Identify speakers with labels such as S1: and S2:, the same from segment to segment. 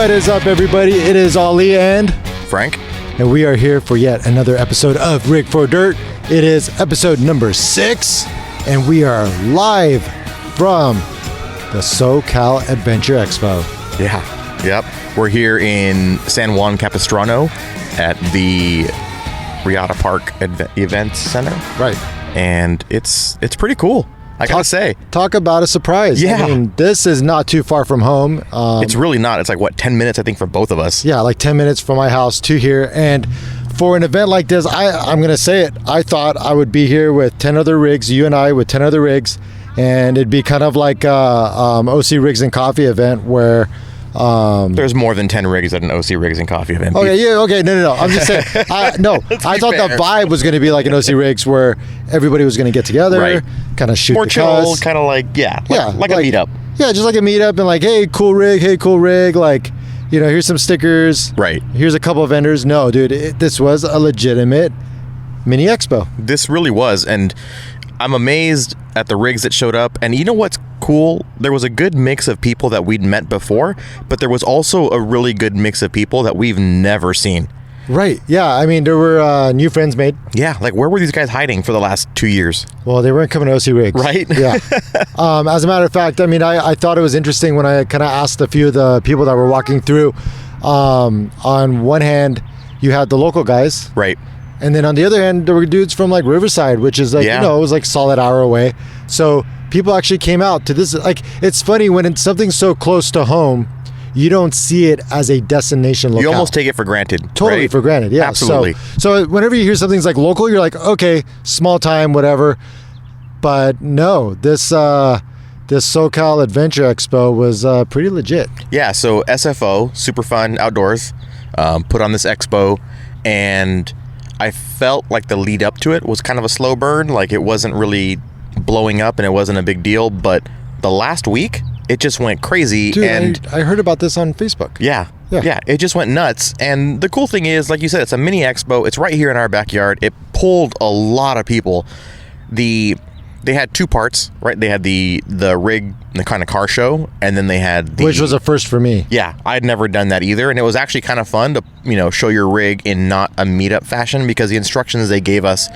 S1: What is up, everybody? It is Ollie and
S2: Frank,
S1: and we are here for yet another episode of Rig for Dirt. It is episode number 6, and we are live from the Socal Adventure Expo.
S2: Yeah, yep. We're here in San Juan Capistrano at the Riata Park Event Center.
S1: Right.
S2: And it's pretty cool, I gotta say.
S1: Talk about a surprise.
S2: Yeah.
S1: I mean, this is not too far from home.
S2: It's really not. It's like, 10 minutes, I think, for both of us.
S1: Yeah, like 10 minutes from my house to here. And for an event like this, I'm going to say it. I thought I would be here with 10 other rigs, you and I with 10 other rigs. And it'd be kind of like a OC Rigs and Coffee event where...
S2: There's more than 10 rigs at an OC Rigs and Coffee event.
S1: Okay, no. I'm just saying, I thought the vibe was going to be like an OC Rigs where everybody was going to get together,
S2: right.
S1: Kind of shoot
S2: more
S1: the
S2: chill,
S1: cuss.
S2: kind of like a meetup.
S1: Yeah, just like a meetup and like, hey, cool rig, like, you know, here's some stickers.
S2: Right.
S1: Here's a couple of vendors. No, dude, this was a legitimate mini expo.
S2: This really was, and I'm amazed at the rigs that showed up. And you know what's cool? There was a good mix of people that we'd met before, but there was also a really good mix of people that we've never seen.
S1: Right. Yeah. I mean, there were new friends made.
S2: Yeah. Like, where were these guys hiding for the last 2 years?
S1: Well, they weren't coming to OC Rigs.
S2: Right.
S1: Yeah. As a matter of fact, I mean, I thought it was interesting when I kind of asked a few of the people that were walking through. On one hand, you had the local guys.
S2: Right.
S1: And then on the other hand, there were dudes from like Riverside, which is like, you know, it was like solid hour away. So people actually came out to this. Like, it's funny when it's something so close to home, you don't see it as a destination locale.
S2: You almost take it for granted.
S1: Totally
S2: right?
S1: for granted, yeah.
S2: Absolutely.
S1: So whenever you hear something's like local, you're like, okay, small time, whatever. But no, this SoCal Adventure Expo was pretty legit.
S2: Yeah, so SFO, Super Fun Outdoors, put on this expo, and I felt like the lead up to it was kind of a slow burn. Like, it wasn't really blowing up and it wasn't a big deal, but the last week it just went crazy.
S1: Dude,
S2: and
S1: I heard about this on Facebook.
S2: Yeah, it just went nuts. And the cool thing is, like you said, it's a mini expo. It's right here in our backyard. It pulled a lot of people. They had two parts, right? They had the rig, the kind of car show, and then they had
S1: which was a first for me.
S2: Yeah, I'd never done that either, and it was actually kind of fun to, you know, show your rig in not a meetup fashion, because the instructions they gave us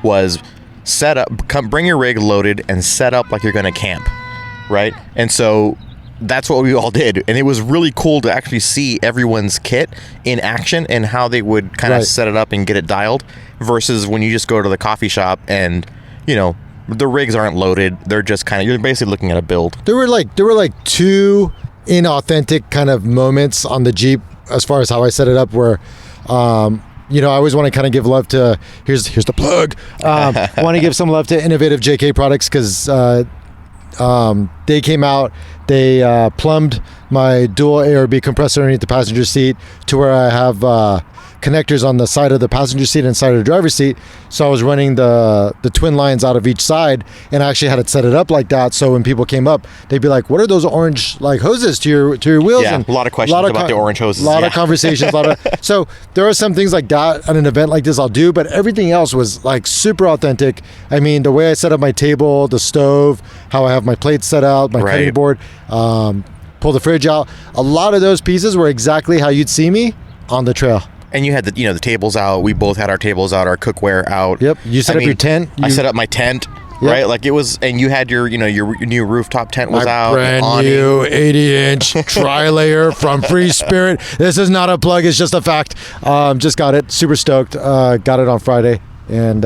S2: was set up, bring your rig loaded and set up like you're going to camp, right? And so that's what we all did, and it was really cool to actually see everyone's kit in action and how they would kind of set it up and get it dialed, versus when you just go to the coffee shop and, you know, the rigs aren't loaded. They're just kind of, you're basically looking at a build.
S1: There were like two inauthentic kind of moments on the Jeep as far as how I set it up, where you know, I always want to kind of give love to, here's the plug. I want to give some love to Innovative JK Products, because they came out, they plumbed my dual ARB compressor underneath the passenger seat to where I have connectors on the side of the passenger seat and side of the driver's seat. So I was running the twin lines out of each side, and I actually had it set it up like that, so when people came up, they'd be like, what are those orange like hoses to your wheels?
S2: Yeah,
S1: and
S2: a lot of questions about the orange hoses.
S1: A lot of conversations. So there are some things like that at an event like this I'll do, but everything else was like super authentic. I mean, the way I set up my table, the stove, how I have my plates set out, my cutting board, pull the fridge out, a lot of those pieces were exactly how you'd see me on the trail.
S2: And you had the tables out. We both had our tables out, our cookware out.
S1: Yep. You set up your tent.
S2: I set up my tent, right? Like, it was, and you had your new rooftop tent was out.
S1: Brand new 80-inch tri-layer from Free Spirit. This is not a plug. It's just a fact. Just got it. Super stoked. Got it on Friday, and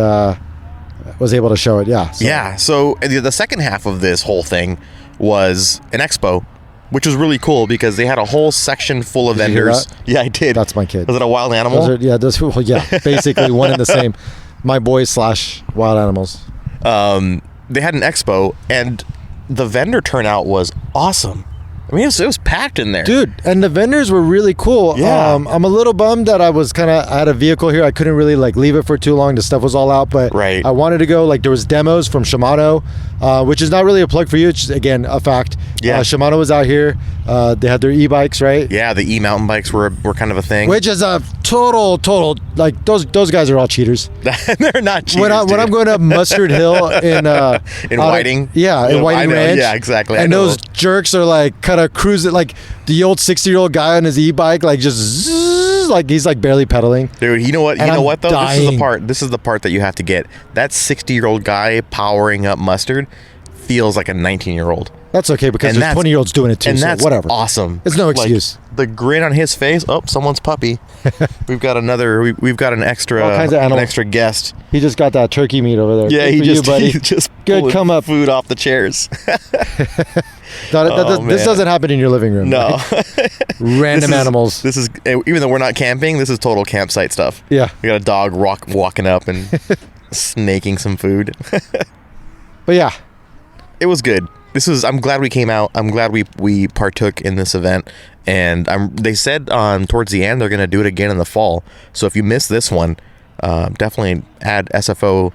S1: was able to show it. Yeah.
S2: Yeah. So the second half of this whole thing was an expo, which was really cool because they had a whole section full of vendors. Yeah, I did.
S1: That's my kid.
S2: Was it a wild animal?
S1: Basically one and the same. My boys / wild animals.
S2: They had an expo, and the vendor turnout was awesome. I mean, it was packed in there.
S1: Dude, and the vendors were really cool.
S2: Yeah.
S1: I'm a little bummed that I had a vehicle here. I couldn't really like leave it for too long. The stuff was all out, but I wanted to go. Like, there was demos from Shimano, which is not really a plug for you. It's just, again, a fact. Yeah. Shimano was out here. They had their e-bikes, right?
S2: Yeah, the e-mountain bikes were kind of a thing.
S1: Which is a total. Like those guys are all cheaters.
S2: They're not cheaters.
S1: When I'm going up Mustard Hill in
S2: Whiting,
S1: in Whiting Ranch,
S2: yeah, exactly.
S1: And those jerks are like kind of cruising, like the old 60-year-old guy on his e-bike, like just zzz, like he's like barely pedaling.
S2: Dude, you know what?
S1: And
S2: You know
S1: I'm
S2: what though?
S1: dying.
S2: This is the part that you have to get. That 60-year-old guy powering up Mustard feels like a 19-year-old.
S1: That's okay because
S2: And
S1: there's 20-year-olds doing it too.
S2: And
S1: so
S2: that's
S1: whatever.
S2: awesome.
S1: It's no
S2: Like,
S1: excuse.
S2: the grin on his face. Oh, someone's puppy. We've got an extra
S1: All kinds of
S2: an
S1: animals.
S2: extra guest.
S1: He just got that turkey meat over there.
S2: Yeah,
S1: Good for
S2: he just
S1: Good,
S2: pulling
S1: come up.
S2: food off the chairs.
S1: This
S2: man.
S1: doesn't happen in your living room.
S2: No.
S1: right? Random animals.
S2: This is even though we're not camping, this is total campsite stuff.
S1: Yeah.
S2: We got a dog walking up and snaking some food.
S1: But yeah,
S2: It was good. I'm glad we came out. I'm glad we partook in this event. And they said towards the end they're going to do it again in the fall. So if you missed this one, definitely add SFO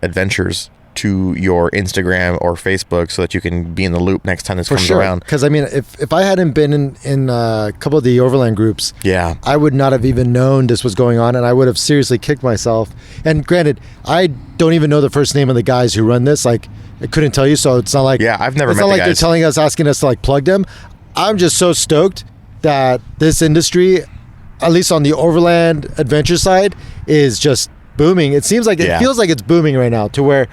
S2: Adventures to your Instagram or Facebook so that you can be in the loop next time this comes around.
S1: Because I mean, if I hadn't been in a couple of the overland groups,
S2: Yeah.
S1: I would not have even known this was going on, and I would have seriously kicked myself. And granted, I don't even know the first name of the guys who run this. Like, I couldn't tell you, so it's not like
S2: Yeah, I've never
S1: It's
S2: met
S1: not
S2: the
S1: like
S2: guys.
S1: they're telling us, asking us to like plug them. I'm just so stoked that this industry, at least on the overland adventure side, is just booming. It seems like it
S2: Yeah.
S1: feels like it's booming right now to where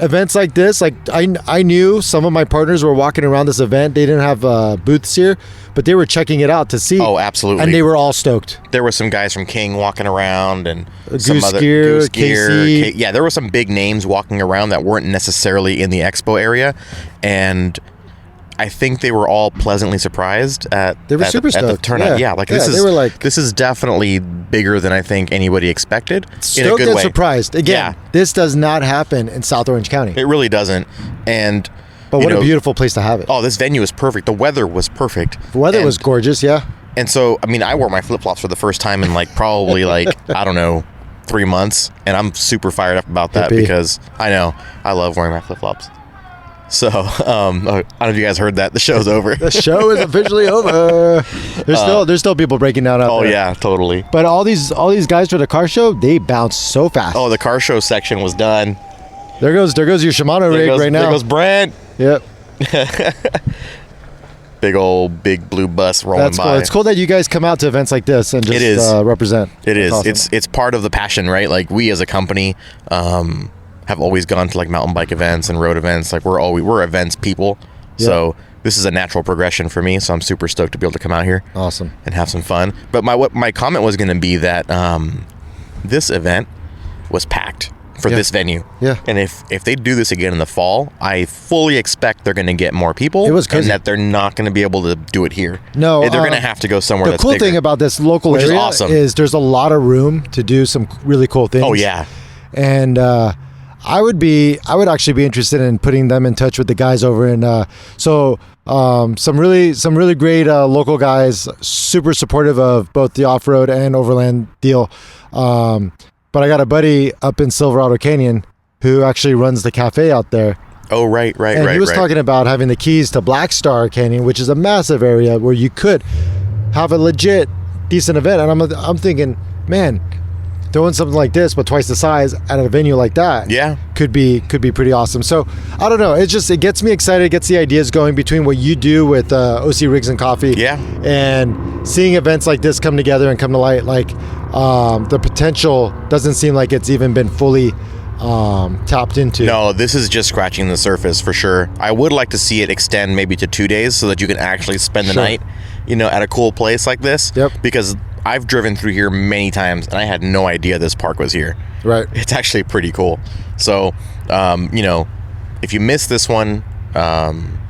S1: events like this, like I knew some of my partners were walking around this event. They didn't have booths here, but they were checking it out to see.
S2: Oh, absolutely.
S1: And they were all stoked.
S2: There were some guys from King walking around and some
S1: Goose
S2: other
S1: Gear,
S2: Goose Gear.
S1: KC.
S2: Yeah, there were some big names walking around that weren't necessarily in the expo area, and I think they were all pleasantly surprised at
S1: They were super
S2: at the
S1: stoked.
S2: turnout.
S1: Yeah.
S2: Yeah, like
S1: Yeah,
S2: this
S1: they
S2: is
S1: were like-
S2: this is definitely bigger than I think anybody expected. In a
S1: Stoked
S2: good
S1: and
S2: way.
S1: surprised. Again,
S2: Yeah.
S1: this does not happen in South Orange County.
S2: It really doesn't. And
S1: But
S2: you
S1: what
S2: know,
S1: a beautiful place to have it.
S2: Oh, this venue is perfect. The weather was perfect.
S1: The weather
S2: And-
S1: was gorgeous, yeah.
S2: And so, I mean, I wore my flip-flops for the first time in like probably like, I don't know, 3 months. And I'm super fired up about that
S1: Hippie.
S2: because I know I love wearing my flip-flops. So, I don't know if you guys heard that. The show's over.
S1: The show is officially over. There's still people breaking down out
S2: Oh,
S1: there.
S2: yeah, totally.
S1: But all these guys for the car show, they bounce so fast.
S2: Oh, the car show section was done.
S1: There goes your Shimano rig right now.
S2: There goes Brent.
S1: Yep.
S2: Big blue bus rolling
S1: That's
S2: by.
S1: cool. It's cool that you guys come out to events like this and just
S2: It is.
S1: Represent.
S2: It is.
S1: That's awesome.
S2: It's part of the passion, right? Like we as a company have always gone to like mountain bike events and road events. Like we're events people.
S1: Yeah.
S2: So this is a natural progression for me. So I'm super stoked to be able to come out here
S1: Awesome.
S2: and have some fun. But my comment was going to be that this event was packed for
S1: Yeah.
S2: this venue.
S1: Yeah.
S2: And if they do this again in the fall, I fully expect they're going to get more people.
S1: It was crazy.
S2: And that they're not going to be able to do it here.
S1: No,
S2: they're going to have to go somewhere
S1: The
S2: that's
S1: cool
S2: bigger.
S1: thing about this local
S2: Which is
S1: area
S2: awesome.
S1: is there's a lot of room to do some really cool things.
S2: Oh yeah.
S1: And I would actually be interested in putting them in touch with the guys over in some really great local guys, super supportive of both the off-road and overland deal. But I got a buddy up in Silverado Canyon who actually runs the cafe out there.
S2: Oh right.
S1: And he was talking about having the keys to Black Star Canyon, which is a massive area where you could have a legit decent event. And I'm thinking, man, throwing something like this but twice the size at a venue like that,
S2: Yeah.
S1: could be pretty awesome. So I don't know. It gets me excited. It gets the ideas going between what you do with OC Rigs and Coffee,
S2: Yeah.
S1: and seeing events like this come together and come to light. Like the potential doesn't seem like it's even been fully tapped into.
S2: No, this is just scratching the surface for sure. I would like to see it extend maybe to 2 days so that you can actually spend the
S1: Sure.
S2: night, at a cool place like this.
S1: Yep.
S2: Because I've driven through here many times and I had no idea this park was here.
S1: Right.
S2: It's actually pretty cool. So, if you missed this one,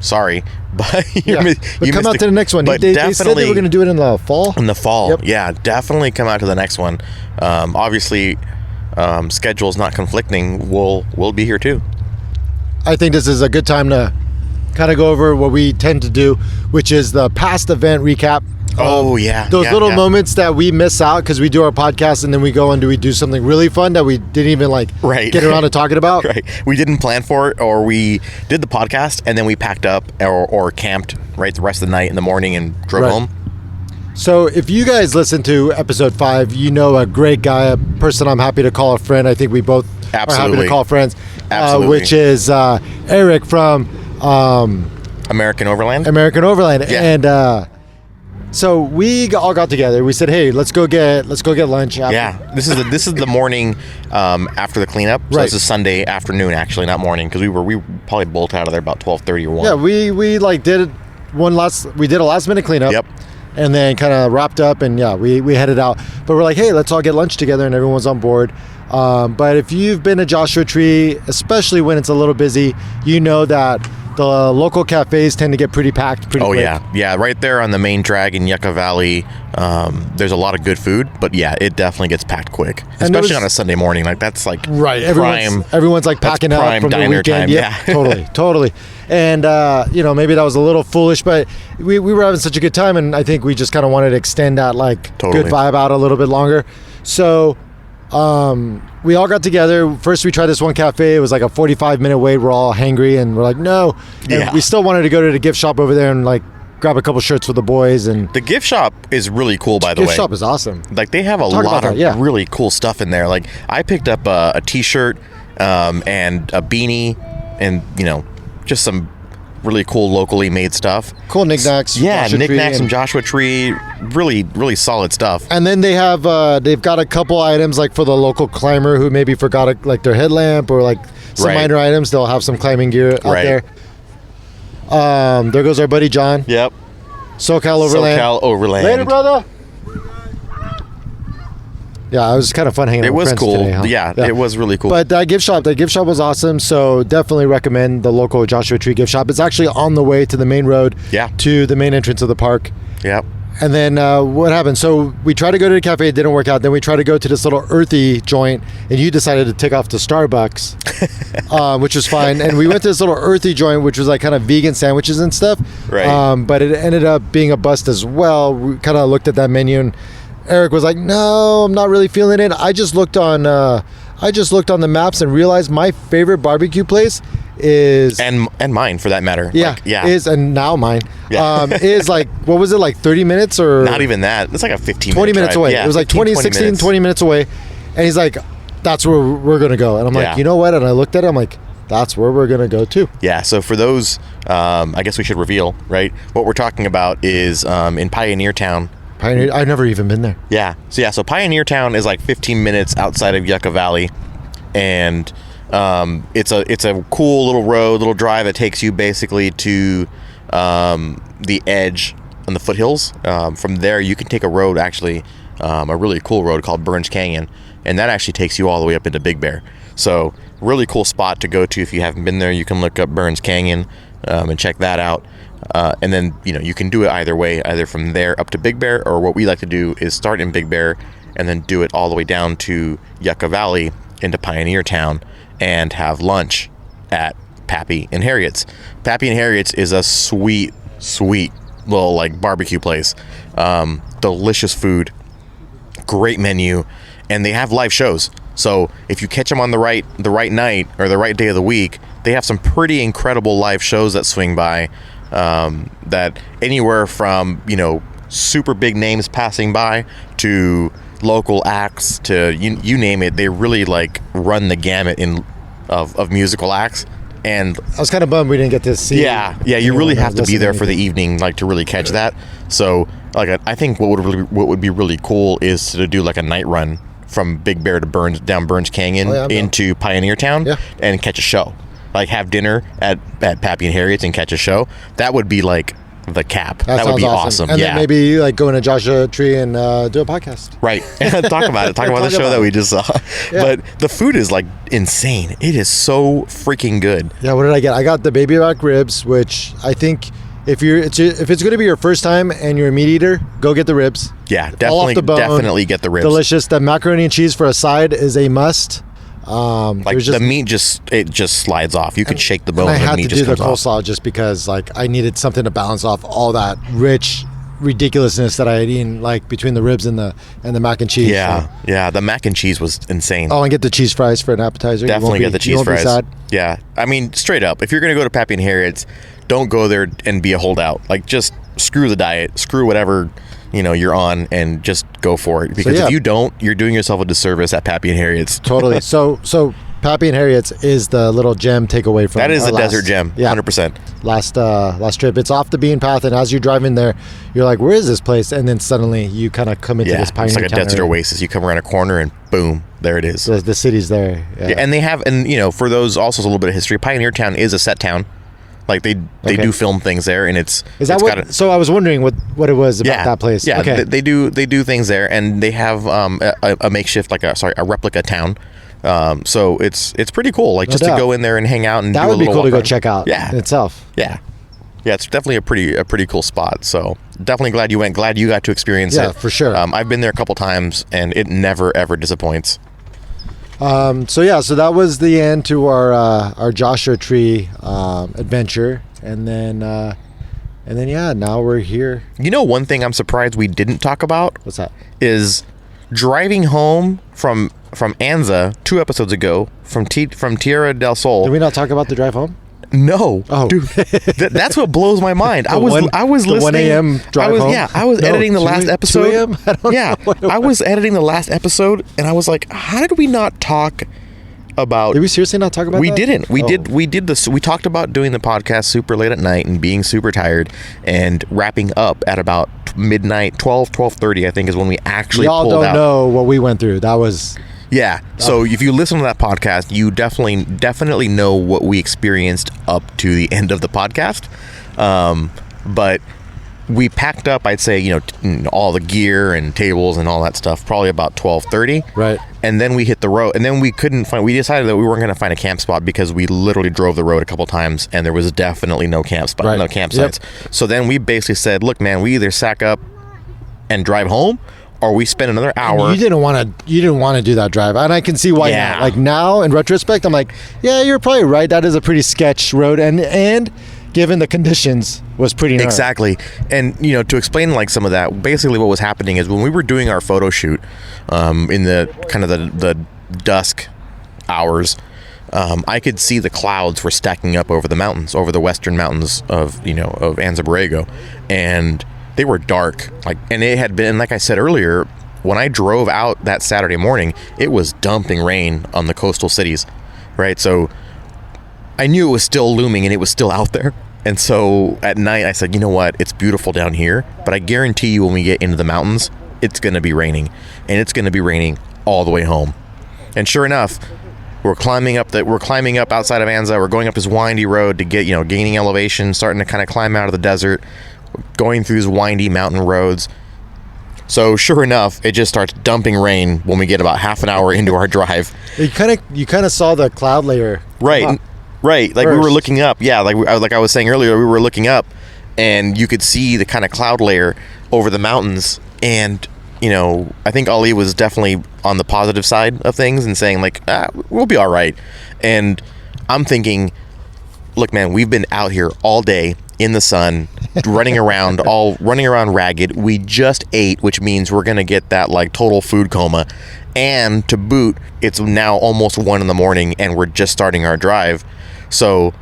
S2: sorry, but
S1: Yeah. But come out to the next one.
S2: But
S1: They said they were going to do it in the fall.
S2: in the fall.
S1: Yep.
S2: Yeah, definitely come out to the next one. Obviously, schedule's not conflicting. We'll be here too.
S1: I think this is a good time to kind of go over what we tend to do, which is the past event recap.
S2: Oh yeah,
S1: Those
S2: yeah,
S1: little
S2: yeah.
S1: moments that we miss out because we do our podcast and then we go and we do something really fun that we didn't even
S2: Right.
S1: get around to talking about.
S2: Right. We didn't plan for it, or we did the podcast and then we packed up or camped right the rest of the night in the morning and drove
S1: Right.
S2: home.
S1: So if you guys listen to episode 5, you know a great guy, a person I'm happy to call a friend. I think we both are happy to call friends.
S2: Absolutely.
S1: Which is Eric from
S2: American Overland.
S1: Yeah. And so we all got together. We said, "Hey, let's go get lunch." After.
S2: Yeah, this is the morning after the cleanup. So
S1: Right.
S2: This is Sunday afternoon, actually, not morning, because we probably bolted out of there about 12:30 or 1.
S1: Yeah, we like did a last minute cleanup.
S2: Yep.
S1: And then kind of wrapped up, and yeah, we headed out. But we're like, hey, let's all get lunch together, and everyone's on board. But if you've been to Joshua Tree, especially when it's a little busy, you know that the local cafes tend to get pretty packed pretty quick.
S2: Yeah, right there on the main drag in Yucca Valley. There's a lot of good food, but yeah, it definitely gets packed quick, especially on a Sunday morning. Like that's like
S1: right.
S2: Prime.
S1: Everyone's like packing up from the weekend.
S2: Time, yeah.
S1: totally. And maybe that was a little foolish, but we were having such a good time, and I think we just kind of wanted to extend that good vibe out a little bit longer. So we all got together. First, we tried this one cafe. It was like a 45-minute wait. We're all hangry, and we're like, no. And we still wanted to go to the gift shop over there and like grab a couple shirts for the boys. And
S2: the gift shop is really cool, by the way.
S1: Gift shop is awesome.
S2: Like they have a lot of really cool stuff in there. Like I picked up a T-shirt and a beanie, and just some really cool locally made stuff.
S1: Cool knickknacks.
S2: Yeah, knickknacks from Joshua Tree. Really, really solid stuff.
S1: And then they have they've got a couple items like for the local climber who maybe forgot their headlamp or like some minor items. They'll have some climbing gear out there. There goes our buddy John.
S2: Yep.
S1: Socal Overland. Later, brother. Yeah, it was kind of fun hanging out with friends today. Huh?
S2: Yeah, it was really cool.
S1: But that gift shop was awesome. So definitely recommend the local Joshua Tree gift shop. It's actually on the way to the main road.
S2: Yeah.
S1: To the main entrance of the park.
S2: Yep.
S1: And then what happened? So we tried to go to the cafe. It didn't work out. Then we tried to go to this little earthy joint, and you decided to take off to Starbucks, which was fine. And we went to this little earthy joint, which was like kind of vegan sandwiches and stuff.
S2: Right.
S1: But it ended up being a bust as well. We kind of looked at that menu, and Eric was like, "No, I'm not really feeling it." I just looked on the maps and realized my favorite barbecue place is
S2: and mine for that matter.
S1: And now mine.
S2: Yeah.
S1: Is like, what was it, like 30 minutes or
S2: not even that? It's like a
S1: 20 minutes away.
S2: Yeah,
S1: it was like 20 minutes away, and he's like, "That's where we're gonna go." And I'm like, "You know what?" And I looked at it, I'm like, "That's where we're gonna go too."
S2: Yeah. So for those, I guess we should reveal, right? What we're talking about is in Pioneer Town.
S1: I've never even been there.
S2: Yeah. So Pioneer Town is like 15 minutes outside of Yucca Valley, and it's a cool little drive that takes you basically to the edge on the foothills. From there, you can take a road, actually, a really cool road called Burns Canyon, and that actually takes you all the way up into Big Bear. So really cool spot to go to if you haven't been there. You can look up Burns Canyon and check that out. And then, you can do it either way, either from there up to Big Bear, or what we like to do is start in Big Bear and then do it all the way down to Yucca Valley into Pioneer Town and have lunch at Pappy and Harriet's. Pappy and Harriet's is a sweet little like barbecue place. Delicious food, great menu, and they have live shows. So if you catch them on the right night or the right day of the week, they have some pretty incredible live shows that swing by. That anywhere from super big names passing by to local acts to you name it. They really like run the gamut of musical acts. And
S1: I was kind of bummed we didn't get to see.
S2: Yeah. You really have to be there for the evening, like to really catch that. So like I think what would be really cool is to do like a night run from Big Bear to down Burns Canyon into Pioneer Town and catch a show. Like have dinner at Pappy and Harriet's and catch a show. That would be like the cap. That would be awesome.
S1: And then maybe like go into Joshua Tree and do a podcast.
S2: Right. Talk about it. Talk about the show that we just saw. Yeah. But the food is like insane. It is so freaking good.
S1: Yeah. What did I get? I got the baby back ribs, which I think if it's going to be your first time and you're a meat eater, go get the ribs.
S2: Yeah, definitely get the ribs.
S1: Delicious. The macaroni and cheese for a side is a must.
S2: The meat just slides off. You could shake the bone
S1: and
S2: and the meat just comes off.
S1: I had to do the coleslaw just because like I needed something to balance off all that rich ridiculousness that I had eaten, like between the ribs and the mac and cheese.
S2: Yeah, yeah, the mac and cheese was insane.
S1: Oh, and get the cheese fries for an appetizer.
S2: Definitely get the cheese fries. Yeah, I mean, straight up, if you're gonna go to Pappy and Harriet's, don't go there and be a holdout. Like, just screw the diet, screw whatever you're on, and just go for it. Because if you don't, you're doing yourself a disservice at Pappy and Harriet's.
S1: Totally. So Pappy and Harriet's is the little gem takeaway from
S2: that is the desert gem. 100%.
S1: Last trip. It's off the beaten path, and as you're driving there, you're like, where is this place? And then suddenly you kind of come into this pioneer
S2: it's like a
S1: town
S2: desert
S1: area.
S2: oasis. You come around a corner and boom, there it is.
S1: The city's there.
S2: Yeah, and they have, and for those, also a little bit of history, Pioneer Town is a set town. Like they do film things there, and is that
S1: what? So I was wondering what it was about that place.
S2: Yeah,
S1: okay.
S2: they do things there, and they have a makeshift, a replica town. So it's pretty cool, like just to go in there and hang out and
S1: that
S2: do
S1: would be cool to go
S2: around.
S1: check out. Yeah, itself.
S2: Yeah, it's definitely a pretty cool spot. So definitely glad you went. Glad you got to experience it.
S1: Yeah, for sure.
S2: I've been there a couple times, and it never ever disappoints.
S1: So that was the end to our Joshua Tree adventure, and then now we're here.
S2: One thing I'm surprised we didn't talk about.
S1: What's that?
S2: Is driving home from Anza 2 episodes ago from Tierra del Sol.
S1: Did we not talk about the drive home?
S2: No.
S1: Oh,
S2: dude, that's what blows my mind. I was listening.
S1: 1 a.m. drive home.
S2: Yeah, I was editing the last episode.
S1: 2 a.m. I don't know.
S2: I was editing the last episode, and I was like, how did we not talk about?
S1: Did we seriously not talk about?
S2: We
S1: that?
S2: didn't. We did this. We talked about doing the podcast super late at night and being super tired and wrapping up at about midnight, 12:30. I think is when we actually.
S1: Y'all
S2: pulled
S1: don't
S2: out.
S1: know what we went through. That was.
S2: Yeah. So if you listen to that podcast, you definitely know what we experienced up to the end of the podcast. But we packed up, I'd say, all the gear and tables and all that stuff, probably about 12:30.
S1: Right.
S2: And then we hit the road, and then we decided that we weren't going to find a camp spot because we literally drove the road a couple times and there was definitely no camp spot, no campsites. Yep. So then we basically said, look, man, we either sack up and drive home, or we spend another hour.
S1: And you didn't want to do that drive, and I can see why now. Like now, in retrospect, I'm like, yeah, you're probably right. That is a pretty sketch road, and given the conditions, was pretty gnarly.
S2: Exactly. And to explain like some of that, basically what was happening is when we were doing our photo shoot, in the kind of the dusk hours, I could see the clouds were stacking up over the mountains, over the western mountains of Anza Borrego, and they were dark, and it had been, like I said earlier, when I drove out that Saturday morning, it was dumping rain on the coastal cities, right? So I knew it was still looming and it was still out there. And so at night I said, you know what? It's beautiful down here, but I guarantee you when we get into the mountains, it's going to be raining, and it's going to be raining all the way home. And sure enough, we're climbing up outside of Anza. We're going up this windy road to get, gaining elevation, starting to kind of climb out of the desert, going through these windy mountain roads. So sure enough, it just starts dumping rain when we get about half an hour into our drive.
S1: You kind of saw the cloud layer.
S2: Right. Like first. We were looking up. Yeah, like I was saying earlier, we were looking up, and you could see the kind of cloud layer over the mountains. And I think Ali was definitely on the positive side of things and saying like, we'll be all right. And I'm thinking, look, man, we've been out here all day in the sun, running around ragged. We just ate, which means we're gonna get that like total food coma, and to boot, it's now almost 1 a.m. and we're just starting our drive. So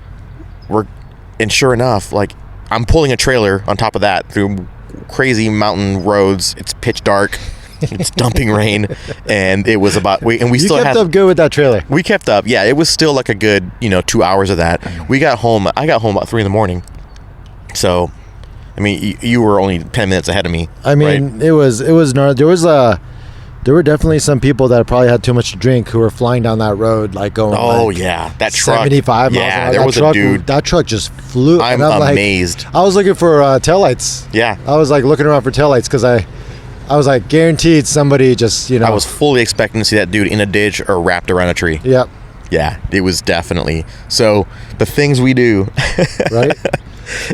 S2: and sure enough, like I'm pulling a trailer on top of that through crazy mountain roads. It's pitch dark. It's dumping rain, and it was about we still
S1: kept up good with that trailer.
S2: We kept up, yeah. It was still like a good 2 hours of that. I got home about 3 a.m. So, I mean, you were only 10 minutes ahead of me.
S1: I mean,
S2: right?
S1: it was gnarly. There were definitely some people that probably had too much to drink who were flying down that road, like going.
S2: Oh yeah, that truck.
S1: 75 miles.
S2: Yeah, there was a dude.
S1: That truck just flew.
S2: I'm amazed.
S1: I was looking for taillights.
S2: Yeah.
S1: I was like looking around for taillights because I was like guaranteed somebody just
S2: I was fully expecting to see that dude in a ditch or wrapped around a tree.
S1: Yep.
S2: Yeah, it was definitely. So the things we do.
S1: Right.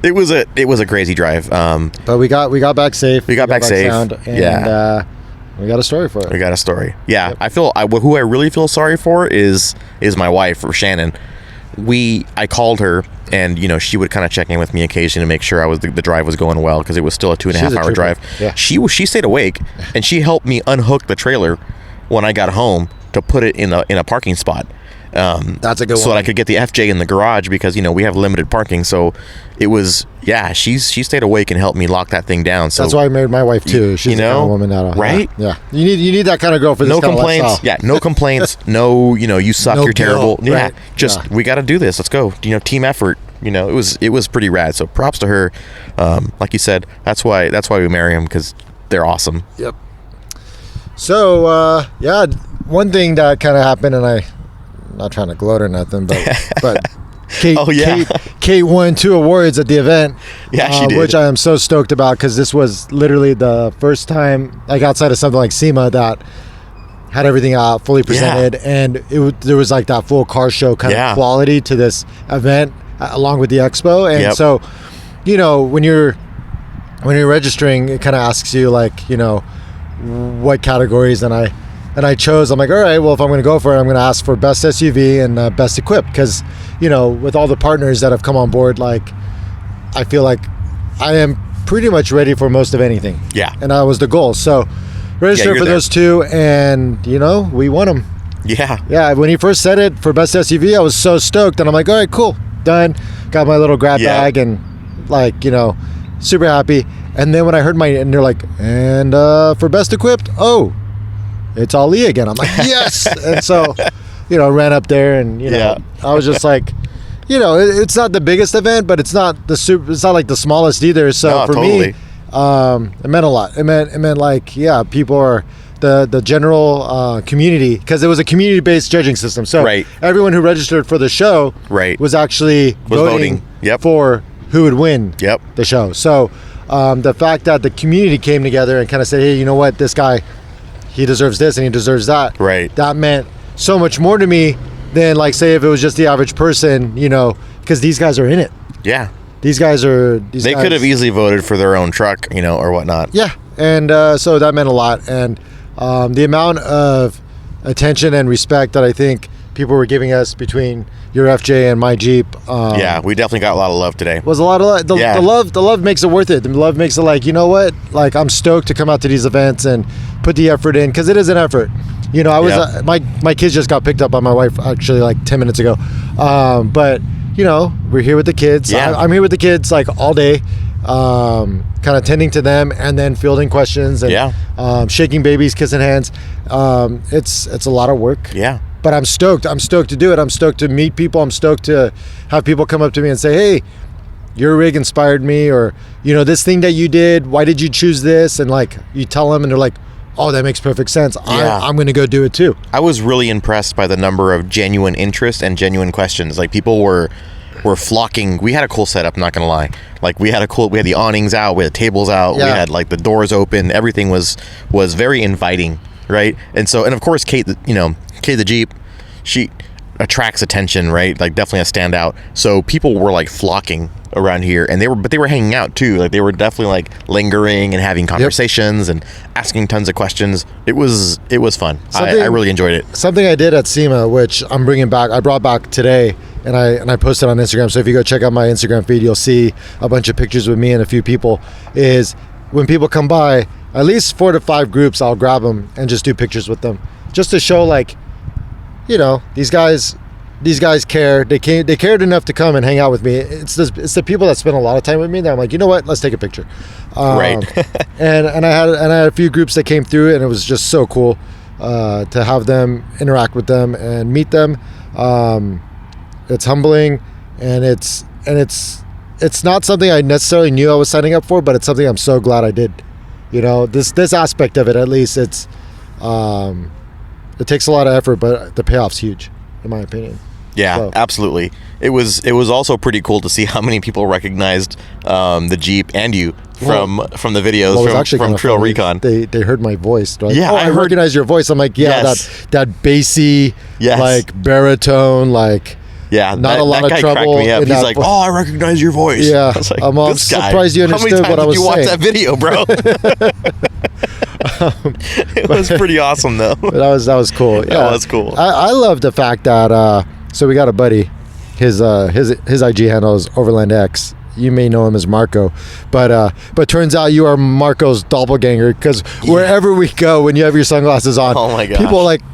S2: It was a crazy drive.
S1: But we got back safe.
S2: We got back safe.
S1: Sound, and, we got a story for it.
S2: We got a story. Yeah. Yep. Who I really feel sorry for is my wife, or Shannon. I called her, and she would kind of check in with me occasionally to make sure the drive was going well, because it was still a 2.5 hour drive.
S1: Yeah.
S2: She stayed awake, and she helped me unhook the trailer when I got home to put it in a parking spot.
S1: That's a good
S2: so
S1: one.
S2: that I could get the FJ in the garage because we have limited parking. So it was she stayed awake and helped me lock that thing down. So
S1: that's why I married my wife too. She's the kind of woman that'll,
S2: right?
S1: Yeah. You need that kind of girl for this.
S2: No
S1: kind
S2: complaints.
S1: Of lifestyle.
S2: Yeah, no complaints. No, you suck.
S1: No
S2: you're terrible.
S1: guilt, right.
S2: Yeah, we got to do this. Let's go. Team effort. It was pretty rad. So props to her. Like you said, that's why we marry them, because they're awesome.
S1: Yep. So one thing that kind of happened, and I'm not trying to gloat or nothing, but Kate won 2 awards at the event.
S2: Yeah, she did.
S1: Which I am so stoked about, because this was literally the first time, like outside of something like SEMA, that had everything out fully presented, and there was like that full car show kind of quality to this event, along with the expo. And so, when you're registering, it kind of asks you like, what categories, and I chose, I'm like, all right, well, if I'm going to go for it, I'm going to ask for best SUV and best equipped, because with all the partners that have come on board, like, I feel like I am pretty much ready for most of anything.
S2: Yeah.
S1: And that was the goal. So registered for those 2, and we won them. Yeah. When he first said it for best SUV, I was so stoked, and I'm like, all right, cool, done. Got my little grab bag, and like, super happy. And then when I heard and they're like, and for best equipped, it's Ali again. I'm like, yes. And so, ran up there, and I was just like, it's not the biggest event, but it's not like the smallest either. So for me, it meant a lot. It meant like, people are the general community, because it was a community-based judging system. So everyone who registered for the show was actually voting for who would win the show. So the fact that the community came together and kind of said, hey, you know what, this guy, he deserves this and he deserves that. That meant so much more to me than, like, say, if it was just the average person, because these guys are in it.
S2: Yeah.
S1: These guys
S2: they could have easily voted for their own truck, or whatnot.
S1: Yeah. And so that meant a lot. And the amount of attention and respect that I think people were giving us between your FJ and my Jeep.
S2: We definitely got a lot of love today.
S1: Was a lot of love. The love makes it worth it. The love makes it like, you know what? Like, I'm stoked to come out to these events and put the effort in, because it is an effort. I was my kids just got picked up by my wife actually like 10 minutes ago. But we're here with the kids. I'm here with the kids like all day, kind of tending to them, and then fielding questions and shaking babies, kissing hands. It's a lot of work.
S2: Yeah.
S1: But I'm stoked. I'm stoked to do it. I'm stoked to meet people. I'm stoked to have people come up to me and say, hey, your rig inspired me, or, this thing that you did, why did you choose this? And like, you tell them and they're like, oh, that makes perfect sense. I'm going to go do it too.
S2: I was really impressed by the number of genuine interest and genuine questions. Like, people were flocking. We had a cool setup, not going to lie. Like, we had the awnings out, we had tables out, we had like the doors open. Everything was very inviting, right? And so, and of course, Kate the Jeep, she attracts attention, right? Like, definitely a standout. So people were like flocking around here, and they were hanging out too. Like, they were definitely like lingering and having conversations and asking tons of questions. It was fun. I really enjoyed it.
S1: Something I did at SEMA, which I brought back today, and I posted on Instagram. So if you go check out my Instagram feed, you'll see a bunch of pictures with me and a few people. Is when people come by, at least 4 to 5 groups, I'll grab them and just do pictures with them, just to show, like, these guys care. They cared enough to come and hang out with me. It's the people that spend a lot of time with me that I'm like, you know what, let's take a picture. And I had a few groups that came through, and it was just so cool to have them, interact with them and meet them. It's humbling, and it's not something I necessarily knew I was signing up for, but it's something I'm so glad I did. This aspect of it, at least, it takes a lot of effort, but the payoff's huge, in my opinion.
S2: Yeah, absolutely. It was also pretty cool to see how many people recognized the Jeep and you from the videos from Trail
S1: funny.
S2: Recon.
S1: They heard my voice. They're like, I
S2: heard,
S1: recognize your voice. I'm like, that bassy, like baritone, like. Yeah, not a lot of trouble.
S2: Me up. He's like, voice. Oh, I recognize your voice.
S1: Yeah,
S2: I was like,
S1: I'm surprised you understood what I was saying.
S2: How many times did you watch that video, bro? It was pretty awesome, though.
S1: That was cool. Yeah,
S2: that was cool.
S1: I love the fact that so we got a buddy, his IG handle is Overland X. you may know him as Marco, but turns out you are Marco's doppelganger, because wherever we go, when you have your sunglasses on,
S2: oh my gosh,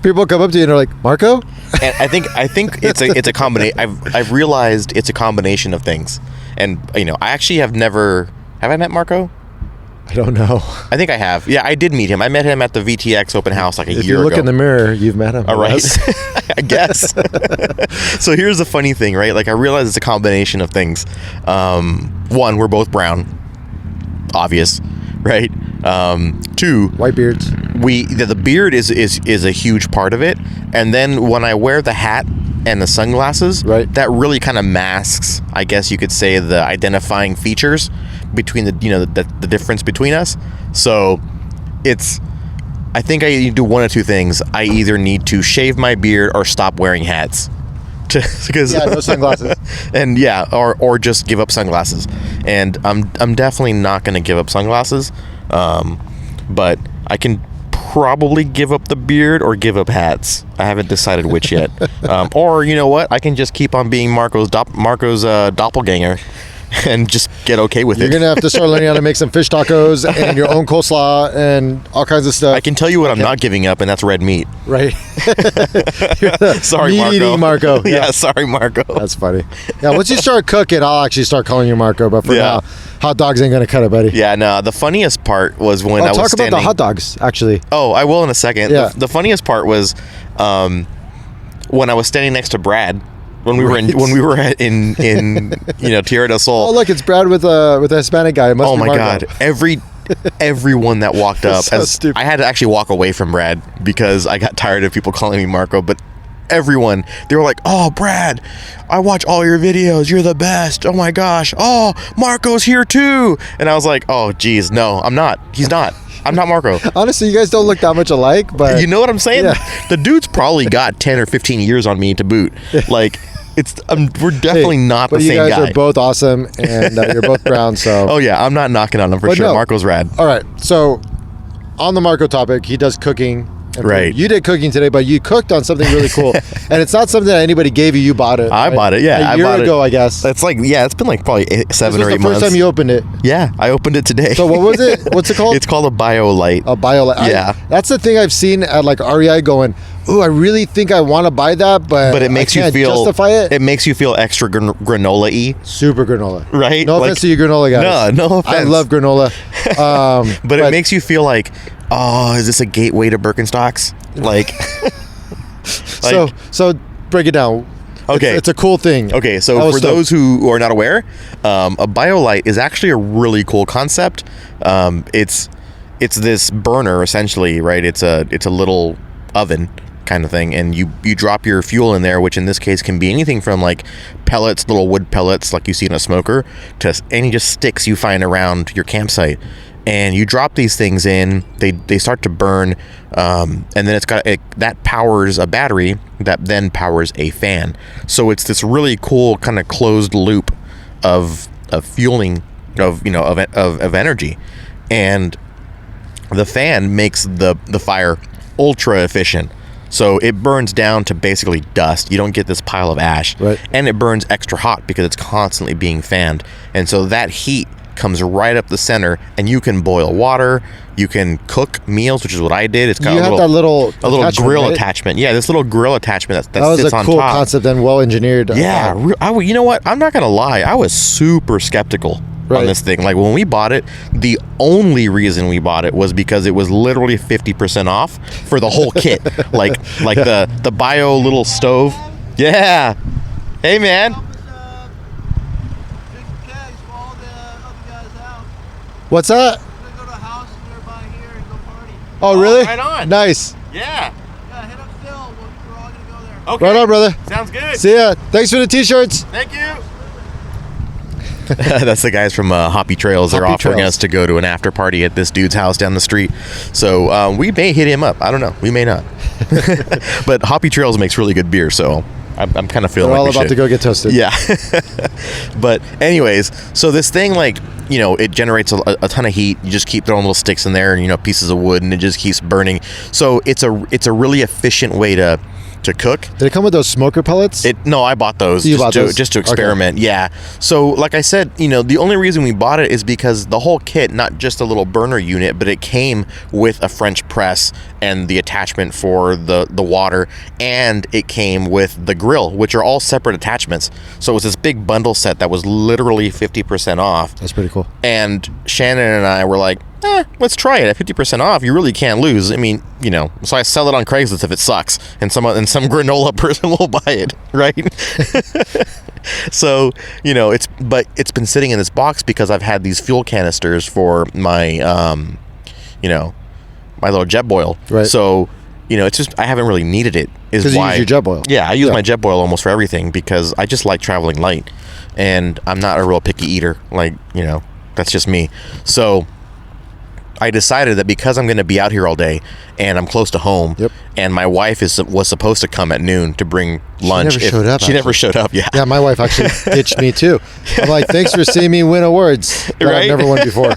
S1: people come up to you and are like, Marco.
S2: And I think it's a combination. I've realized it's a combination of things, and I actually have I met Marco?
S1: I don't know.
S2: I think I have. Yeah, I did meet him. I met him at the VTX open house like a year ago.
S1: If you look in the mirror, you've met him.
S2: All right. I guess. So here's the funny thing, right? Like, I realize it's a combination of things. One, we're both brown. Obvious, right? Two,
S1: white beards.
S2: The beard is a huge part of it. And then when I wear the hat and the sunglasses,
S1: right,
S2: that really kind of masks, I guess you could say, the identifying features between the difference between us. So I think I need to do one of two things. I either need to shave my beard or stop wearing hats.
S1: No sunglasses.
S2: And or just give up sunglasses. And I'm definitely not going to give up sunglasses. But I can probably give up the beard or give up hats. I haven't decided which yet. Or you know what? I can just keep on being Marco's doppelganger and just get okay with it.
S1: You're going to have to start learning how to make some fish tacos and your own coleslaw and all kinds of stuff.
S2: I can tell you what I'm not giving up, and that's red meat.
S1: Right.
S2: Sorry,
S1: Meat-eating Marco.
S2: Yeah, sorry, Marco.
S1: That's funny. Yeah, once you start cooking, I'll actually start calling you Marco. But for now, hot dogs ain't going to cut it, buddy.
S2: Yeah, no, the funniest part was when I was
S1: talk
S2: standing...
S1: about the hot dogs, actually.
S2: Oh, I will in a second.
S1: Yeah.
S2: The funniest part was when I was standing next to Brad. When we were in Tierra del Sol.
S1: Oh, look, it's Brad with a Hispanic guy. It must be
S2: my
S1: Marco.
S2: God, everyone that walked up,
S1: so stupid.
S2: I had to actually walk away from Brad because I got tired of people calling me Marco. But everyone, they were like, "Oh, Brad, I watch all your videos. You're the best. Oh my gosh. Oh, Marco's here too." And I was like, "Oh, geez, no, I'm not. He's not." I'm not Marco.
S1: Honestly, you guys don't look that much alike, but...
S2: You know what I'm saying?
S1: Yeah.
S2: The dude's probably got 10 or 15 years on me to boot. Like, we're definitely not the same guy.
S1: But you guys are both awesome, and you're both brown, so...
S2: Oh, yeah, I'm not knocking on him for sure. No. Marco's rad.
S1: All right, so on the Marco topic, he does cooking.
S2: Right.
S1: You did cooking today, but you cooked on something really cool. And it's not something that anybody gave you. You bought it.
S2: I bought it, yeah.
S1: A year ago, I guess.
S2: It's like, it's been like probably 7 or 8 months. This was
S1: the first time you opened it.
S2: Yeah, I opened it today.
S1: So what was it? What's it called?
S2: It's called a BioLite.
S1: A BioLite.
S2: Yeah.
S1: That's the thing I've seen at like REI going, ooh, I really think I want to buy that, but
S2: it makes
S1: I can't
S2: you feel
S1: justify it.
S2: It makes you feel extra granola-y.
S1: Super granola.
S2: Right?
S1: No offense to you granola guys.
S2: No offense.
S1: I love granola.
S2: But it makes you feel like, oh, is this a gateway to Birkenstocks? Like...
S1: So break it down.
S2: Okay.
S1: It's a cool thing.
S2: Okay, so for those who are not aware, a BioLite is actually a really cool concept. It's this burner essentially, right? It's a little oven kind of thing, and you drop your fuel in there, which in this case can be anything from like pellets, little wood pellets like you see in a smoker, to any just sticks you find around your campsite. And you drop these things in, they start to burn, and then that powers a battery that then powers a fan. So it's this really cool kind of closed loop of fueling of energy, and the fan makes the fire ultra efficient. So it burns down to basically dust. You don't get this pile of ash,
S1: right? And
S2: it burns extra hot because it's constantly being fanned, and so that heat comes right up the center, and you can boil water, you can cook meals, which is what I did. It's got a little grill attachment. Yeah, this little grill attachment that
S1: was
S2: sits
S1: a
S2: on
S1: cool
S2: top.
S1: concept and well engineered.
S2: Yeah, you know what? I'm not gonna lie. I was super skeptical on this thing. Like when we bought it, the only reason we bought it was because it was literally 50% off for the whole kit. like the bio little stove. Yeah. Hey man.
S1: What's that?
S3: We're gonna go to a house nearby here and go party.
S1: Oh, really?
S2: Right on.
S1: Nice.
S2: Yeah.
S3: Yeah, hit up Phil. We're all gonna go there.
S2: Okay.
S1: Right on, brother.
S2: Sounds good.
S1: See ya. Thanks for the t-shirts.
S2: Thank you. That's the guys from Hoppy Trails. They're offering us to go to an after party at this dude's house down the street. So we may hit him up. I don't know. We may not. But Hoppy Trails makes really good beer, so I'm kind of feeling
S1: We're
S2: like
S1: all
S2: we
S1: about
S2: should.
S1: to go get toasted.
S2: Yeah. But anyways, so this thing, like, it generates a ton of heat. You just keep throwing little sticks in there and, pieces of wood, and it just keeps burning. So it's a really efficient way to cook.
S1: Did it come with those smoker pellets?
S2: No, I bought those just to experiment. Okay. Yeah. So like I said, the only reason we bought it is because the whole kit, not just a little burner unit, but it came with a French press and the attachment for the water, and it came with the grill, which are all separate attachments. So it was this big bundle set that was literally 50% off.
S1: That's pretty cool.
S2: And Shannon and I were like, let's try it at 50% off. You really can't lose. I mean, so I sell it on Craigslist if it sucks, and some granola person will buy it, right? So, it's been sitting in this box because I've had these fuel canisters for my, my little jet boil.
S1: Right.
S2: So, it's just, I haven't really needed it.
S1: Because you use your jet boil.
S2: Yeah, I use my jet boil almost for everything because I just like traveling light, and I'm not a real picky eater. Like, that's just me. So I decided that because I'm going to be out here all day and I'm close to home, and my wife was supposed to come at noon to bring lunch. She never showed up. Yeah.
S1: Yeah, my wife actually ditched me too. I'm like, thanks for seeing me win awards that I've never won before.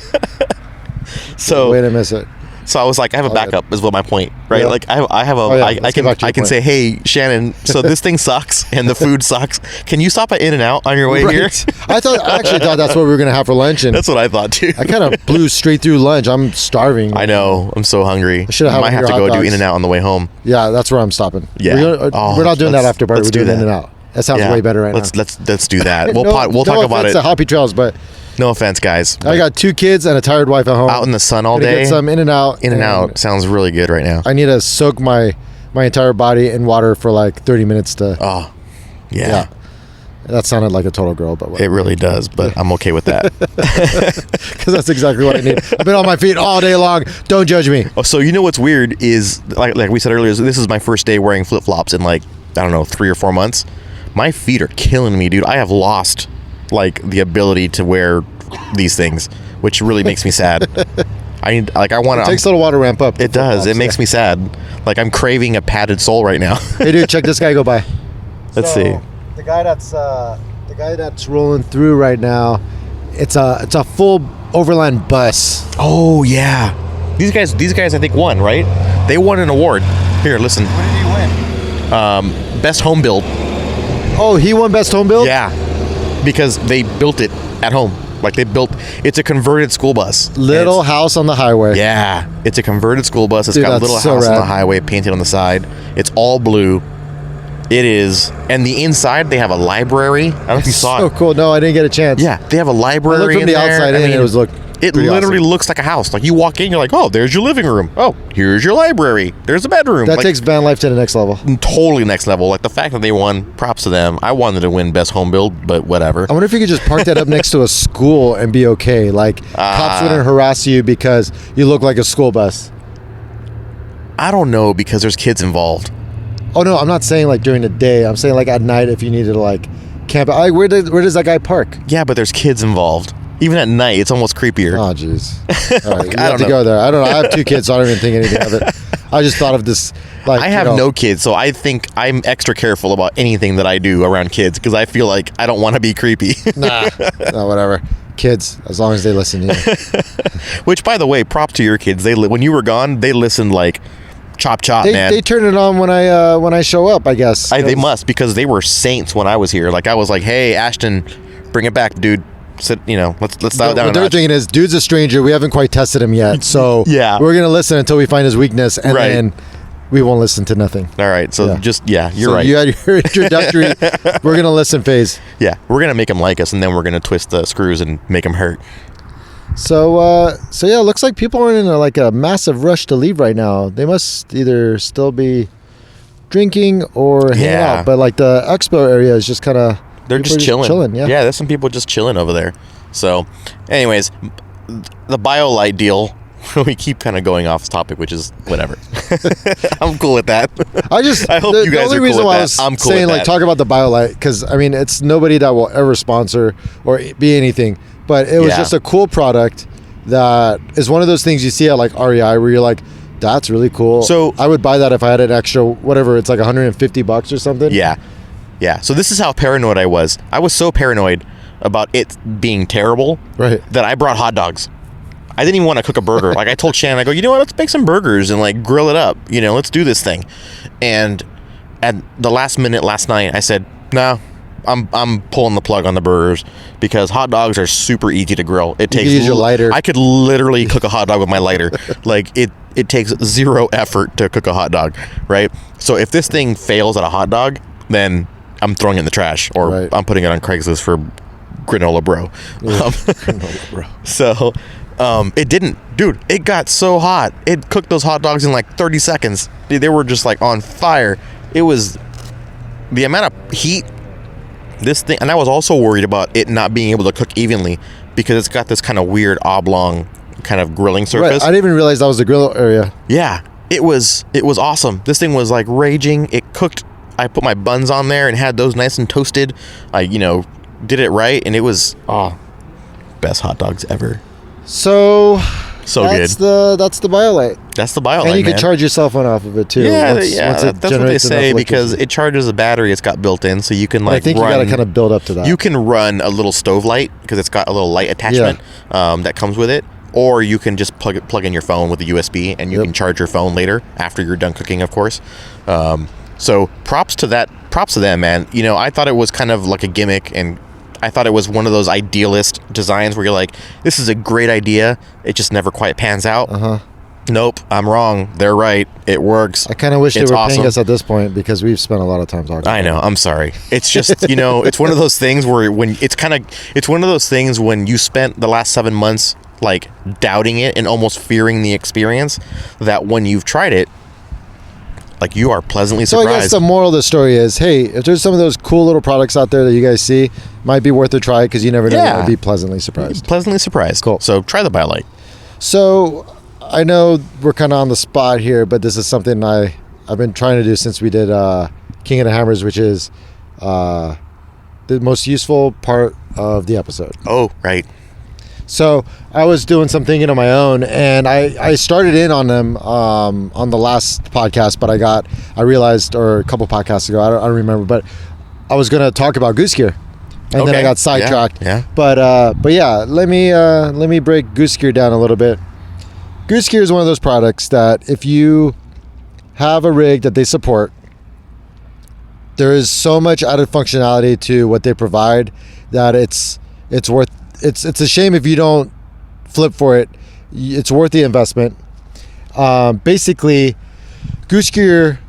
S2: So
S1: way to miss it.
S2: So I was like, I have a backup, is what my point, right? Yeah. Like I have I can say, hey, Shannon, so this thing sucks and the food sucks. Can you stop at In-N-Out on your way here?
S1: I actually thought that's what we were gonna have for lunch, and
S2: that's what I thought too.
S1: I kind of blew straight through lunch. I'm starving.
S2: I know. I'm so hungry.
S1: I
S2: might have to go do In-N-Out on the way home.
S1: Yeah, that's where I'm stopping.
S2: Yeah,
S1: we're not doing that after party. We're doing In-N-Out. That sounds way better right now.
S2: Let's do that. We'll talk about it.
S1: Happy trails, but.
S2: No offense, guys.
S1: I got 2 kids and a tired wife at home.
S2: Out in the sun all day.
S1: Get some In-N-Out.
S2: In-N-Out sounds really good right now.
S1: I need to soak my entire body in water for like 30 minutes to.
S2: Oh, yeah.
S1: That sounded like a total girl, but whatever.
S2: It really does. But I'm okay with that
S1: because that's exactly what I need. I've been on my feet all day long. Don't judge me.
S2: Oh, so what's weird is like we said earlier, this is my first day wearing flip flops in 3 or 4 months. My feet are killing me, dude. I have lost the ability to wear these things, which really makes me sad. I want to.
S1: It takes a little while to ramp up.
S2: It does. It makes me sad. Like I'm craving a padded sole right now.
S1: Hey, dude, check this guy go by.
S2: Let's see.
S1: The guy that's rolling through right now. It's a full overland bus.
S2: Oh yeah. These guys I think won, right? They won an award. Here, listen.
S3: What did he win?
S2: Best home build.
S1: Oh, he won best home build?
S2: Yeah. Because they built it at home. It's a converted school bus.
S1: Little house on the highway.
S2: Yeah. It's a converted school bus. It's got a little house on the highway painted on the side. It's all blue. It is. And the inside, they have a library. I don't know if you saw it.
S1: So cool. No, I didn't get a chance.
S2: Yeah. They have a library.
S1: I looked from the outside in,
S2: it literally looks like a house. Like you walk in, you're like, oh, there's your living room. Oh, here's your library. There's a bedroom.
S1: That takes van life to the next level.
S2: Totally next level. Like the fact that they won, props to them. I wanted to win best home build, but whatever.
S1: I wonder if you could just park that up next to a school and be okay. Like cops wouldn't harass you because you look like a school bus.
S2: I don't know, because there's kids involved.
S1: Oh no, I'm not saying during the day. I'm saying at night if you needed to camp. Where does that guy park?
S2: Yeah, but there's kids involved. Even at night, it's almost creepier.
S1: Oh, jeez. All right, you have to go there. I don't know. I have 2 kids, so I don't even think anything of it. I just thought of this.
S2: I have no kids, so I think I'm extra careful about anything that I do around kids because I feel like I don't want to be creepy.
S1: Nah, whatever. Kids, as long as they listen to you.
S2: Which, by the way, prop to your kids. When you were gone, they listened chop, man.
S1: They turn it on when I show up, I guess.
S2: They must, because they were saints when I was here. I was like, hey, Ashton, bring it back, dude. Sit, let's dial down.
S1: What they're thinking is, dude's a stranger. We haven't quite tested him yet, so
S2: yeah,
S1: we're gonna listen until we find his weakness, and then we won't listen to nothing.
S2: All right, so you're right.
S1: You had your introductory. We're gonna listen phase.
S2: Yeah, we're gonna make him like us, and then we're gonna twist the screws and make him hurt.
S1: So yeah, it looks like people are in a massive rush to leave right now. They must either still be drinking or hanging out, but the expo area is just kind of.
S2: They're just chilling. Yeah, there's some people just chilling over there. So, anyways, the BioLite deal. We keep kind of going off topic, which is whatever. I'm cool with that. I hope you guys are cool with that. I'm cool with that.
S1: Talk about the BioLite, because it's nobody that will ever sponsor or be anything. But it was just a cool product that is one of those things you see at REI where you're like, that's really cool. So I would buy that if I had an extra whatever. It's $150 or something.
S2: Yeah. So this is how paranoid I was. I was so paranoid about it being terrible that I brought hot dogs. I didn't even want to cook a burger. I told Shannon, I go, you know what? Let's make some burgers and grill it up. Let's do this thing. And at the last minute last night, I said, no, I'm pulling the plug on the burgers because hot dogs are super easy to grill. It takes
S1: use your lighter.
S2: I could literally cook a hot dog with my lighter. Like it takes zero effort to cook a hot dog, right? So if this thing fails at a hot dog, then I'm throwing it in the trash, or
S1: Right.
S2: I'm putting it on Craigslist for granola bro.
S1: Granola bro.
S2: So it didn't, dude, it got so hot. It cooked those hot dogs in like 30 seconds. Dude, they were just like on fire. It was the amount of heat this thing, and I was also worried about it not being able to cook evenly because it's got this kind of weird oblong kind of grilling surface.
S1: Right. I didn't even realize that was the grill area.
S2: Yeah, it was awesome. This thing was like raging. It cooked. I put my buns on there and had those nice and toasted. I, did it right, and it was best hot dogs ever.
S1: So
S2: Good.
S1: That's the BioLite.
S2: That's the BioLite,
S1: And you
S2: man.
S1: can charge your cell phone off of it too.
S2: Yeah,
S1: once
S2: that's
S1: it
S2: what they
S1: generates
S2: say
S1: enough
S2: because
S1: electricity.
S2: it charges a battery it's got built in, so you can
S1: I think you got to kind of build up to that.
S2: You can run a little stove light because it's got a little light attachment that comes with it, or you can just plug in your phone with a USB and you can charge your phone later after you're done cooking, of course. So props to them, man. I thought it was kind of like a gimmick, and I thought it was one of those idealist designs where you're like, this is a great idea, it just never quite pans out. Nope, I'm wrong. They're right. It works.
S1: I kind of wish they
S2: It's
S1: were
S2: awesome.
S1: paying us at this point because we've spent a lot of time talking.
S2: I know. I'm sorry. It's just, it's one of those things where it's one of those things when you spent the last 7 months like doubting it and almost fearing the experience, that when you've tried it, like, you are pleasantly surprised.
S1: So I guess the moral of the story is, hey, if there's some of those cool little products out there that you guys see, might be worth a try because you never know.
S2: Yeah.
S1: You'll be pleasantly surprised.
S2: Pleasantly surprised.
S1: Cool.
S2: So try the BioLite.
S1: So I know we're kind of on the spot here, but this is something I've been trying to do since we did King of the Hammers, which is the most useful part of the episode.
S2: Oh, right.
S1: So I was doing some thinking on my own, and I started in on them on the last podcast, but I realized, or a couple podcasts ago, I don't remember, but I was going to talk about Goose Gear, and then I got sidetracked.
S2: Yeah.
S1: But yeah, let me break Goose Gear down a little bit. Goose Gear is one of those products that if you have a rig that they support, there is so much added functionality to what they provide that it's worth. It's a shame if you don't flip for it. It's worth the investment. Basically, Goose Gear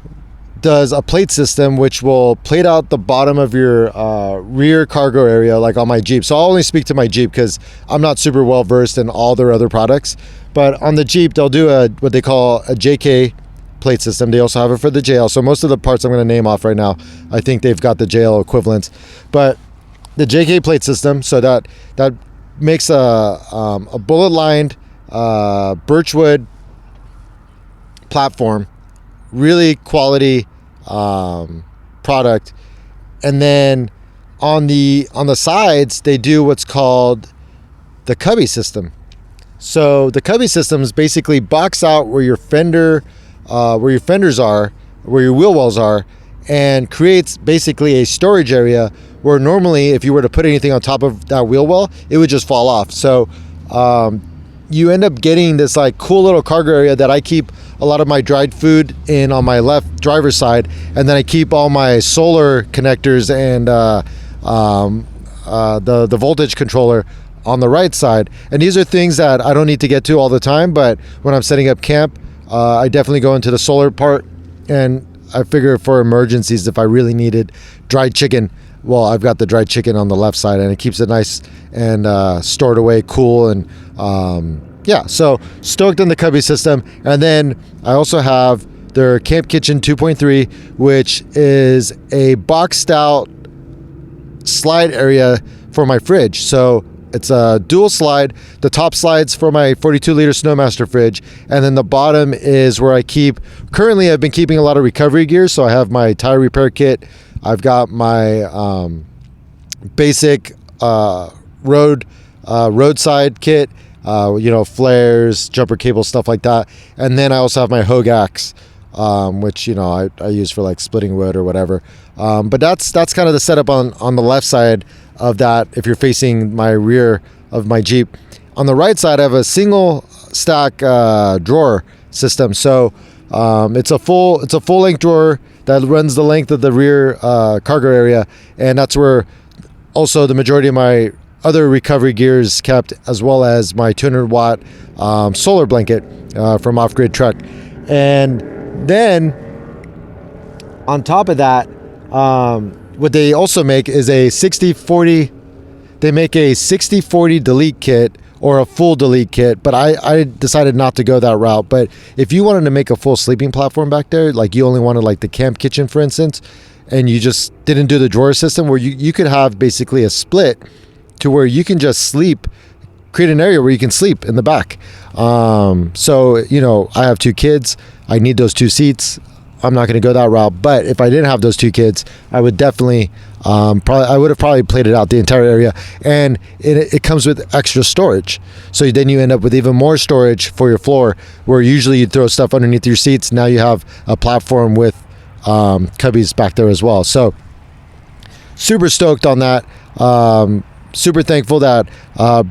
S1: does a plate system which will plate out the bottom of your rear cargo area, like on my Jeep. So I'll only speak to my Jeep because I'm not super well versed in all their other products. But on the Jeep, they'll do what they call a JK plate system. They also have it for the JL. So most of the parts I'm going to name off right now, I think they've got the JL equivalents. But the JK plate system, so that makes a bullet lined birchwood platform, really quality product. And then on the sides, they do what's called the cubby system. So the cubby system is basically box out where your fenders are, where your wheel wells are, and creates basically a storage area where normally if you were to put anything on top of that wheel well, it would just fall off. So you end up getting this like cool little cargo area that I keep a lot of my dried food in on my left driver's side, and then I keep all my solar connectors and the voltage controller on the right side. And these are things that I don't need to get to all the time, but when I'm setting up camp, I definitely go into the solar part, and I figure for emergencies, if I really needed dried chicken, well, I've got the dried chicken on the left side, and it keeps it nice and stored away cool. And yeah, so stoked on the cubby system. And then I also have their Camp Kitchen 2.3, which is a boxed out slide area for my fridge. So it's a dual slide. The top slides for my 42 liter Snowmaster fridge, and then the bottom is where I keep. Currently, I've been keeping a lot of recovery gear. So I have my tire repair kit. I've got my basic roadside kit. Flares, jumper cables, stuff like that. And then I also have my Hogue axe, which I use for like splitting wood or whatever. But that's kind of the setup on the left side of that if you're facing my rear of my Jeep. On the right side, I have a single stack drawer system. So it's a full length drawer that runs the length of the rear cargo area, and that's where also the majority of my other recovery gear is kept, as well as my 200-watt solar blanket from Off-Grid Truck. And then on top of that, what they also make is a 60-40. They make a 60-40 delete kit or a full delete kit, but I decided not to go that route. But if you wanted to make a full sleeping platform back there, like you only wanted like the camp kitchen, for instance, and you just didn't do the drawer system, where you could have basically a split to where you can just sleep, create an area where you can sleep in the back. So, you know, I have 2 kids. I need those 2 seats. I'm not going to go that route. But if I didn't have those 2 kids, I would definitely, I would have probably played it out the entire area. And it comes with extra storage. So then you end up with even more storage for your floor, where usually you throw stuff underneath your seats. Now you have a platform with cubbies back there as well. So super stoked on that. Super thankful that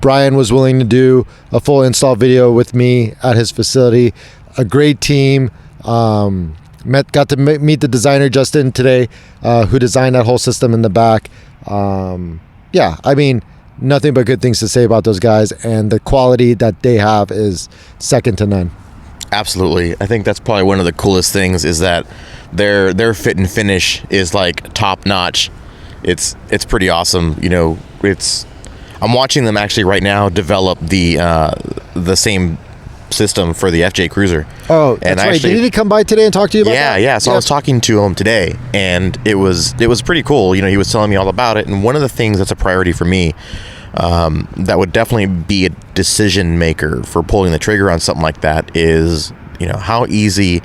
S1: Brian was willing to do a full install video with me at his facility. A great team. Got to meet the designer Justin today, who designed that whole system in the back. Yeah, I mean, nothing but good things to say about those guys, and the quality that they have is second to none.
S2: Absolutely. I think that's probably one of the coolest things, is that their fit and finish is like top notch. It's pretty awesome. You know, I'm watching them actually right now develop the same system for the FJ Cruiser.
S1: Oh, that's right. Did he come by today and talk to you about that?
S2: Yeah. So I was talking to him today, and it was pretty cool. You know, he was telling me all about it, and one of the things that's a priority for me, that would definitely be a decision maker for pulling the trigger on something like that, is, you know, how easy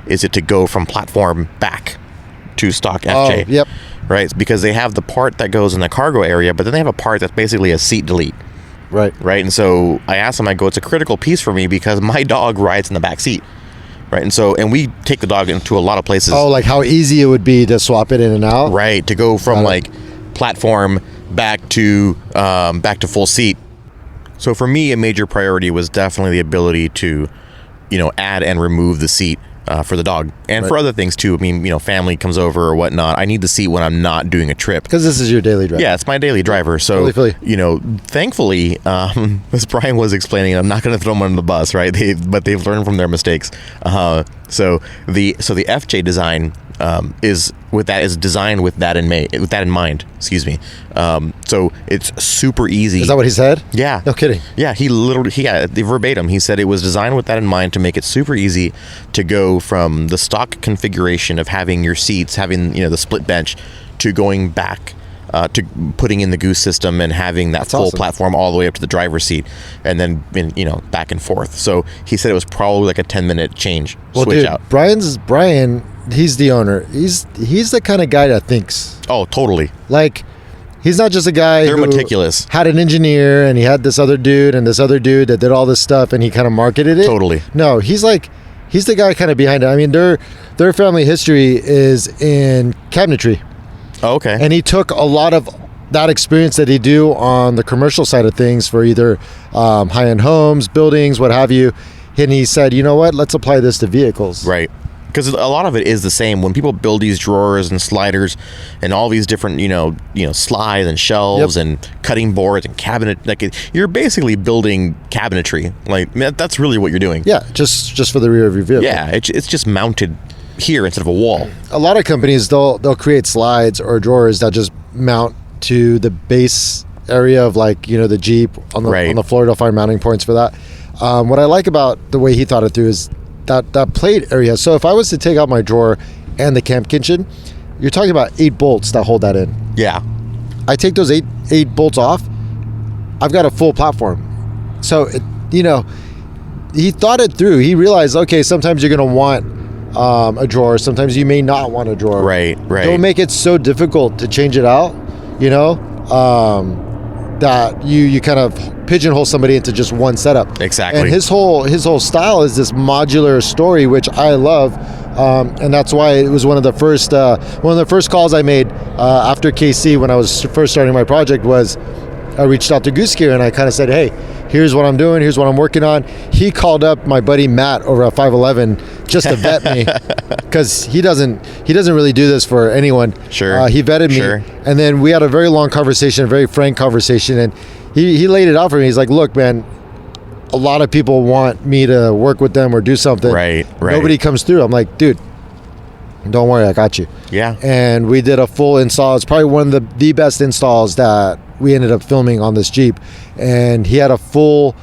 S2: is it to go from platform back to stock FJ?
S1: Oh, yep.
S2: Right, because they have the part that goes in the cargo area, but then they have a part that's basically a seat delete.
S1: Right.
S2: And so I asked him, I go, it's a critical piece for me because my dog rides in the back seat. Right. And we take the dog into a lot of places.
S1: Oh, like how easy it would be to swap it in and out.
S2: Right. To go from like platform back to full seat. So for me, a major priority was definitely the ability to, you know, add and remove the seat for the dog, and for other things too. I mean, you know, family comes over or whatnot, I need the seat when I'm not doing a trip,
S1: because this is your daily driver.
S2: Yeah, it's my daily driver. So you know, thankfully, as Brian was explaining, I'm not going to throw them under the bus, right? But they've learned from their mistakes. So the FJ design is designed with that in mind. Excuse me. So it's super easy.
S1: Is that what he said?
S2: Yeah.
S1: No kidding.
S2: Yeah, he verbatim. He said it was designed with that in mind to make it super easy to go from the stock configuration of having your seats, having, you know, the split bench, to going back to putting in the goose system and having that full platform all the way up to the driver's seat, and then, you know, back and forth. So he said it was probably like a 10-minute change.
S1: Well,
S2: switch
S1: dude,
S2: out.
S1: Brian, he's the owner. He's the kind of guy that thinks.
S2: Oh, totally.
S1: Like, he's not just a guy
S2: They're
S1: who
S2: meticulous.
S1: Had an engineer and he had this other dude that did all this stuff and he kind of marketed it.
S2: Totally.
S1: No, he's the guy kind of behind it. I mean, their family history is in cabinetry.
S2: Oh, okay.
S1: And he took a lot of that experience that he do on the commercial side of things for either high-end homes, buildings, what have you. And he said, you know what, let's apply this to vehicles.
S2: Right. Because a lot of it is the same. When people build these drawers and sliders and all these different, you know, slides and shelves and cutting boards and cabinet, like, you're basically building cabinetry. Like, that's really what you're doing.
S1: Yeah, just for the rear of your vehicle.
S2: Yeah, it's just mounted here instead of a wall.
S1: A lot of companies, they'll create slides or drawers that just mount to the base area of, like, you know, the Jeep on the floor. They'll find mounting points for that. What I like about the way he thought it through is that plate area. So if I was to take out my drawer and the camp kitchen, you're talking about 8 bolts that hold that in.
S2: Yeah.
S1: I take those eight bolts off, I've got a full platform. So you know, he thought it through. He realized, okay, sometimes you're going to want a drawer, sometimes you may not want a drawer.
S2: Right.
S1: Don't make it so difficult to change it out, you know, that you kind of pigeonhole somebody into just one setup.
S2: Exactly.
S1: And his whole style is this modular story, which I love, and that's why it was one of the first calls I made after KC when I was first starting my project. Was I reached out to Goose Gear and I kind of said, hey, here's what I'm doing, here's what I'm working on. He called up my buddy Matt over at 511 just to vet me, because he doesn't really do this for anyone.
S2: Sure.
S1: He vetted me, and then we had a very long conversation, a very frank conversation, and he laid it out for me. He's like, look, man, a lot of people want me to work with them or do something.
S2: Right.
S1: Nobody comes through. I'm like, dude, don't worry, I got you.
S2: Yeah.
S1: And we did a full install. It's probably one of the best installs that we ended up filming on this Jeep. And he had a full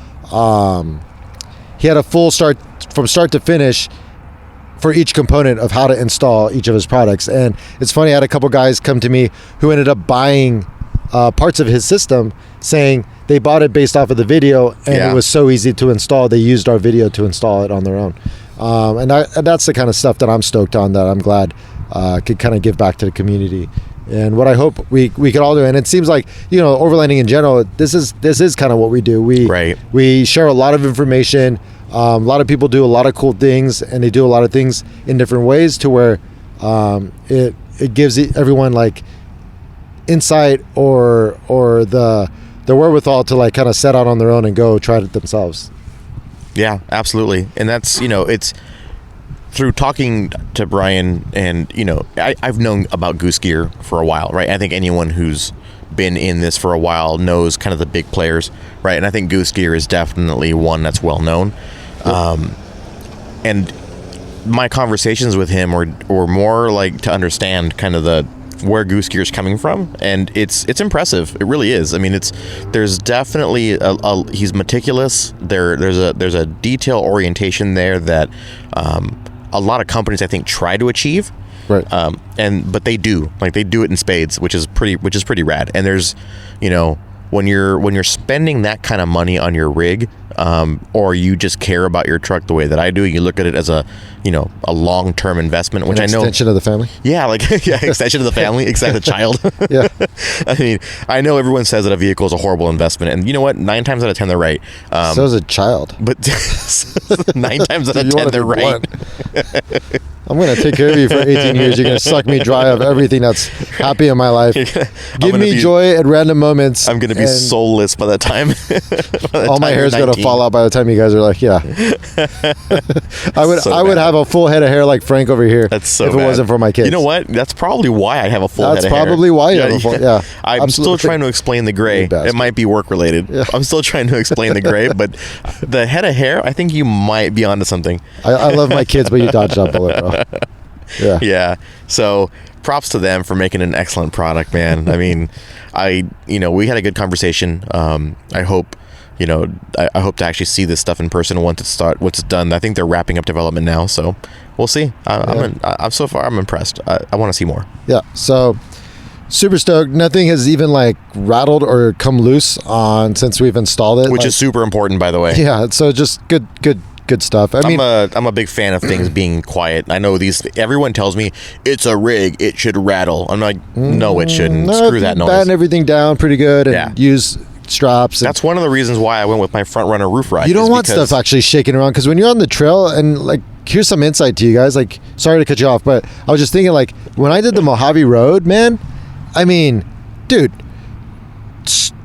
S1: start from start to finish for each component of how to install each of his products. And it's funny, I had a couple guys come to me who ended up buying parts of his system, saying they bought it based off of the video, and it was so easy to install. They used our video to install it on their own. And that's the kind of stuff that I'm stoked on, that I'm glad could kind of give back to the community. And what I hope we could all do, and it seems like, overlanding in general, this is kind of what we do. We share a lot of information. A lot of people do a lot of cool things, and they do a lot of things in different ways, to where it gives everyone like insight or the wherewithal to like kind of set out on their own and go try it themselves.
S2: Yeah, absolutely. And that's, it's through talking to Brian, and, I've known about Goose Gear for a while, right? I think anyone who's been in this for a while knows kind of the big players, right? And I think Goose Gear is definitely one that's well known. And my conversations with him were more like to understand kind of where Goose Gear is coming from, and it's impressive. It really is. I mean, there's definitely he's meticulous. There's a detail orientation there that a lot of companies, I think, try to achieve.
S1: Right.
S2: But they do it in spades, which is pretty rad. And there's, when you're spending that kind of money on your rig, or you just care about your truck the way that I do, you look at it as a long-term investment, which I know,
S1: extension of the family.
S2: Yeah, extension of the family, except the child.
S1: Yeah.
S2: I mean, I know everyone says that a vehicle is a horrible investment, and you know what? 9 times out of 10 they're right.
S1: So is a child.
S2: But 9 times out of 10 they're right.
S1: I'm going to take care of you for 18 years. You're going to suck me dry of everything that's happy in my life. Give me joy at random moments.
S2: I'm going to be soulless by the time.
S1: All my hair is going to fall out by the time you guys are like, yeah. I would have a full head of hair like Frank over here.
S2: That's so
S1: if it
S2: bad.
S1: Wasn't for my kids.
S2: You know what? That's probably why I have a full head of hair.
S1: That's probably why you have a full. Yeah.
S2: I'm
S1: absolutely.
S2: still trying to explain the gray. It might be work related. Yeah. I'm still trying to explain the gray, but the head of hair, I think you might be onto something.
S1: I love my kids, but you dodged that bullet, bro. Yeah.
S2: Yeah. So props to them for making an excellent product, man. I mean, we had a good conversation. I hope, I hope to actually see this stuff in person once it's done. I think they're wrapping up development now, so we'll see. I'm impressed. I want to see more.
S1: Yeah. So super stoked. Nothing has even like rattled or come loose since we've installed it,
S2: which is super important, by the way.
S1: Yeah. So just good stuff. I'm
S2: a big fan of things being quiet. I know everyone tells me it's a rig, it should rattle. I'm like, no, it shouldn't. Screw that noise.
S1: Batten everything down pretty good and use straps.
S2: That's one of the reasons why I went with my front runner roof rack.
S1: You don't want stuff actually shaking around, because when you're on the trail, and like, here's some insight to you guys. Like, sorry to cut you off, but I was just thinking, like, when I did the Mojave Road, man, I mean, dude,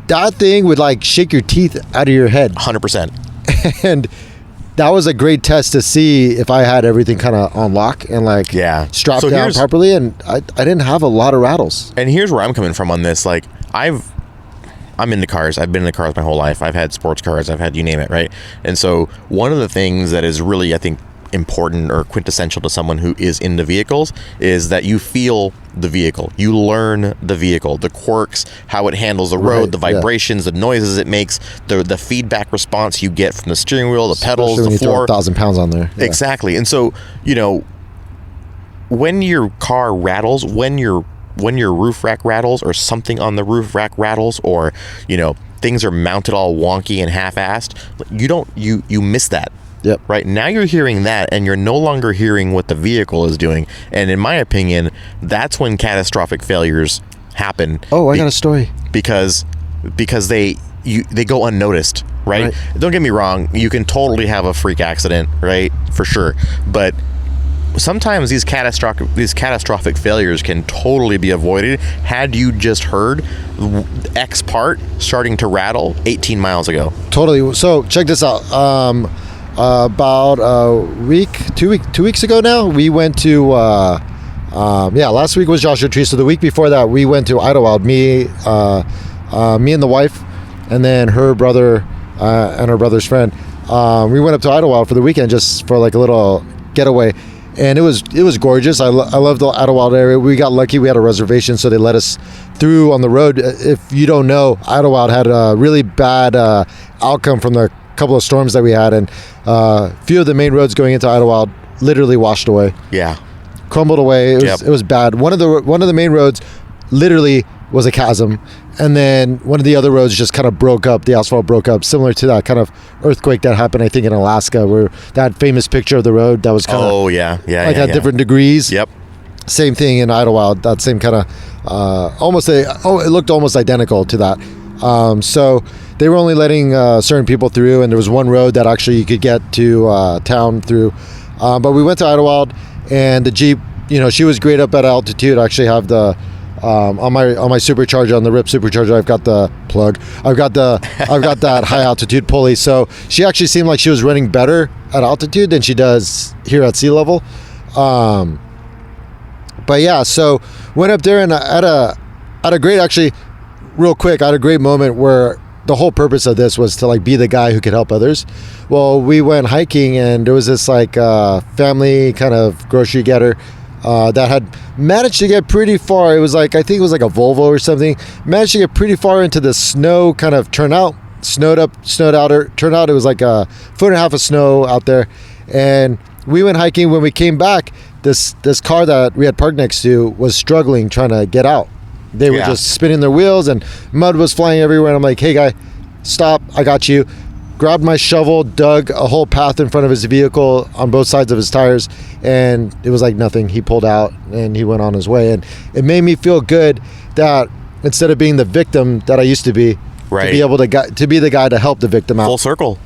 S1: that thing would like shake your teeth out of your head.
S2: 100%.
S1: And that was a great test to see if I had everything kind of on lock and like strapped down properly, and I didn't have a lot of rattles.
S2: And here's where I'm coming from on this. Like, I'm into cars. I've been in the cars my whole life. I've had sports cars. I've had you name it, right? And so one of the things that is really, I think, important or quintessential to someone who is into vehicles is that you feel the vehicle, you learn the vehicle, the quirks, how it handles the road, the vibrations, the noises it makes, the feedback response you get from the steering wheel, the pedals,
S1: especially when
S2: the floor.
S1: you throw 1,000 pounds on there.
S2: Yeah. Exactly. And so, when your car rattles, when your roof rack rattles, or something on the roof rack rattles, or things are mounted all wonky and half-assed, you miss that.
S1: Yep.
S2: Right now you're hearing that, and you're no longer hearing what the vehicle is doing. And in my opinion, that's when catastrophic failures happen.
S1: Oh, I got a story.
S2: Because they go unnoticed, right? Don't get me wrong, you can totally have a freak accident, right? For sure. But sometimes these catastrophic failures can totally be avoided had you just heard X part starting to rattle 18 miles ago.
S1: Totally. So check this out. about two weeks ago now, we went to last week was Joshua Tree. So the week before that, we went to Idlewild. Me and the wife, and then her brother and her brother's friend. We went up to Idlewild for the weekend just for like a little getaway, and it was gorgeous. I love the Idlewild area. We got lucky; we had a reservation, so they let us through on the road. If you don't know, Idlewild had a really bad outcome from the couple of storms that we had, and a few of the main roads going into Idlewild literally washed away.
S2: Yeah,
S1: crumbled away. It was bad. One of the main roads literally was a chasm, and then one of the other roads just kind of broke up. The asphalt broke up, similar to that kind of earthquake that happened, I think, in Alaska, where that famous picture of the road that was kind of had different degrees.
S2: Yep.
S1: Same thing in Idlewild. That same kind of it looked almost identical to that. So they were only letting certain people through, and there was one road that actually you could get to town through. But we went to Idlewild, and the Jeep, she was great up at altitude. I actually have the on my supercharger, on the RIP supercharger, I've got the plug. I've got that high altitude pulley. So she actually seemed like she was running better at altitude than she does here at sea level. But yeah, so went up there, and I had a great, actually, real quick, I had a great moment where the whole purpose of this was to like be the guy who could help others. Well, we went hiking, and there was this like family kind of grocery getter that had managed to get pretty far. It was like, I think it was like a Volvo or something. Managed to get pretty far into the snow kind of turnout. Snowed out. Turned out it was like a foot and a half of snow out there. And we went hiking. When we came back, this car that we had parked next to was struggling trying to get out. They were just spinning their wheels, and mud was flying everywhere. And I'm like, hey guy, stop, I got you. Grabbed my shovel, dug a whole path in front of his vehicle on both sides of his tires, and it was like nothing. He pulled out and he went on his way. And it made me feel good that instead of being the victim that I used to be, to be able to be the guy to help the victim out.
S2: Full circle.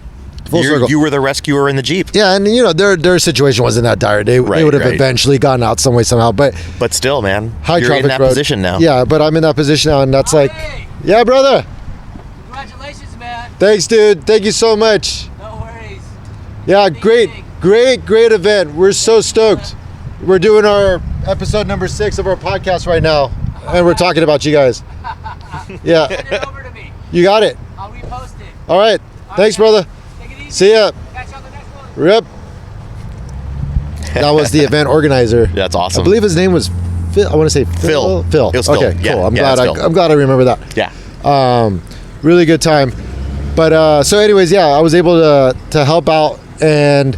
S2: You were the rescuer in the Jeep.
S1: Yeah, and their situation wasn't that dire. They would have eventually gotten out some way somehow. But
S2: still, man,
S1: high
S2: you're
S1: traffic
S2: in that
S1: road.
S2: position now.
S1: Yeah, but I'm in that position now, and that's like, yeah, brother.
S4: Congratulations, man.
S1: Thanks, dude. Thank you so much.
S4: No worries.
S1: Yeah, great event. We're so stoked. We're doing our episode number 6 of our podcast right now, and we're talking about you guys. Yeah.
S4: Send it over to me.
S1: You got it.
S4: I'll repost it.
S1: All right. Thanks, brother.
S4: Take it easy.
S1: See ya.
S4: Catch you on the next one.
S1: Rip. That was the event organizer.
S2: That's awesome.
S1: I believe his name was Phil. I want to say Phil. Phil.
S2: It was Phil.
S1: Okay,
S2: Yeah,
S1: cool. I'm
S2: yeah,
S1: glad.
S2: it's Phil.
S1: I'm glad I remember that.
S2: Yeah.
S1: Really good time. But so, anyways, yeah, I was able to help out, and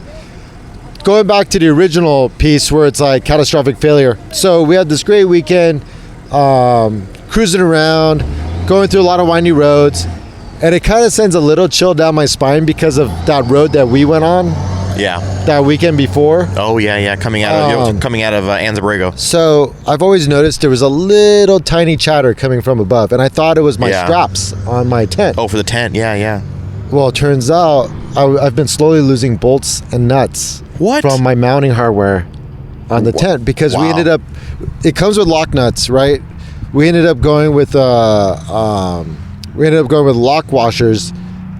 S1: going back to the original piece where it's like catastrophic failure. So we had this great weekend, cruising around, going through a lot of windy roads, and it kind of sends a little chill down my spine because of that road that we went on.
S2: Yeah.
S1: That weekend before.
S2: Oh yeah. Coming out of Anza-Borrego.
S1: So I've always noticed there was a little tiny chatter coming from above, and I thought it was my straps on my tent.
S2: Oh, for the tent. Yeah.
S1: Well, it turns out I've been slowly losing bolts and nuts from my mounting hardware on the tent, because we ended up. It comes with lock nuts, right? We ended up going with lock washers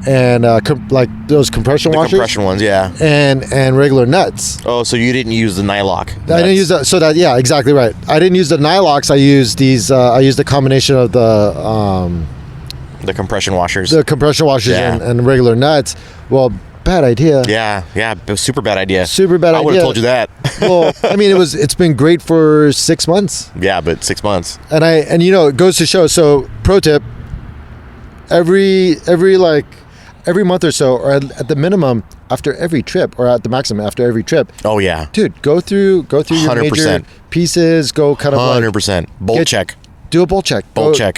S1: and like those compression washers.
S2: Compression ones, yeah.
S1: And regular nuts.
S2: Oh, so you didn't use the nylock?
S1: I didn't use that. So that, yeah, exactly right. I didn't use the nylocks. I used these. I used a combination of
S2: the compression washers.
S1: The compression washers and regular nuts. Well, bad idea.
S2: Yeah. It was super bad idea.
S1: Super bad idea.
S2: I would have told you that.
S1: Well, I mean, it's been great for 6 months.
S2: Yeah, but 6 months.
S1: And it goes to show. So, pro tip: every month or so, or at the minimum after every trip, or at the maximum after every trip.
S2: Oh yeah,
S1: dude, go through your 100%. Major pieces. Go kind of
S2: 100% bolt check.
S1: Do a bolt check.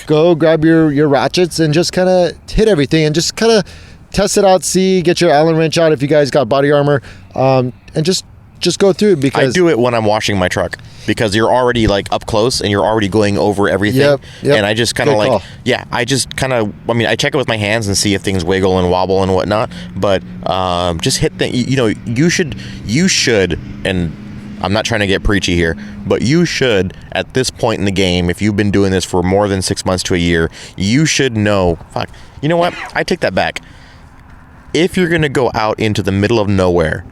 S1: Go grab your ratchets and just kind of hit everything and just kind of test it out. Get your Allen wrench out if you guys got body armor, and just go through it, because
S2: I do it when I'm washing my truck, because you're already like up close and you're already going over everything.
S1: Yep.
S2: And I just kind of I check it with my hands and see if things wiggle and wobble and whatnot. But just hit things. You should, and I'm not trying to get preachy here, but you should, at this point in the game, if you've been doing this for more than 6 months to a year, you should know. Fuck. You know what? I take that back. if you're going to go out into the middle of nowhere,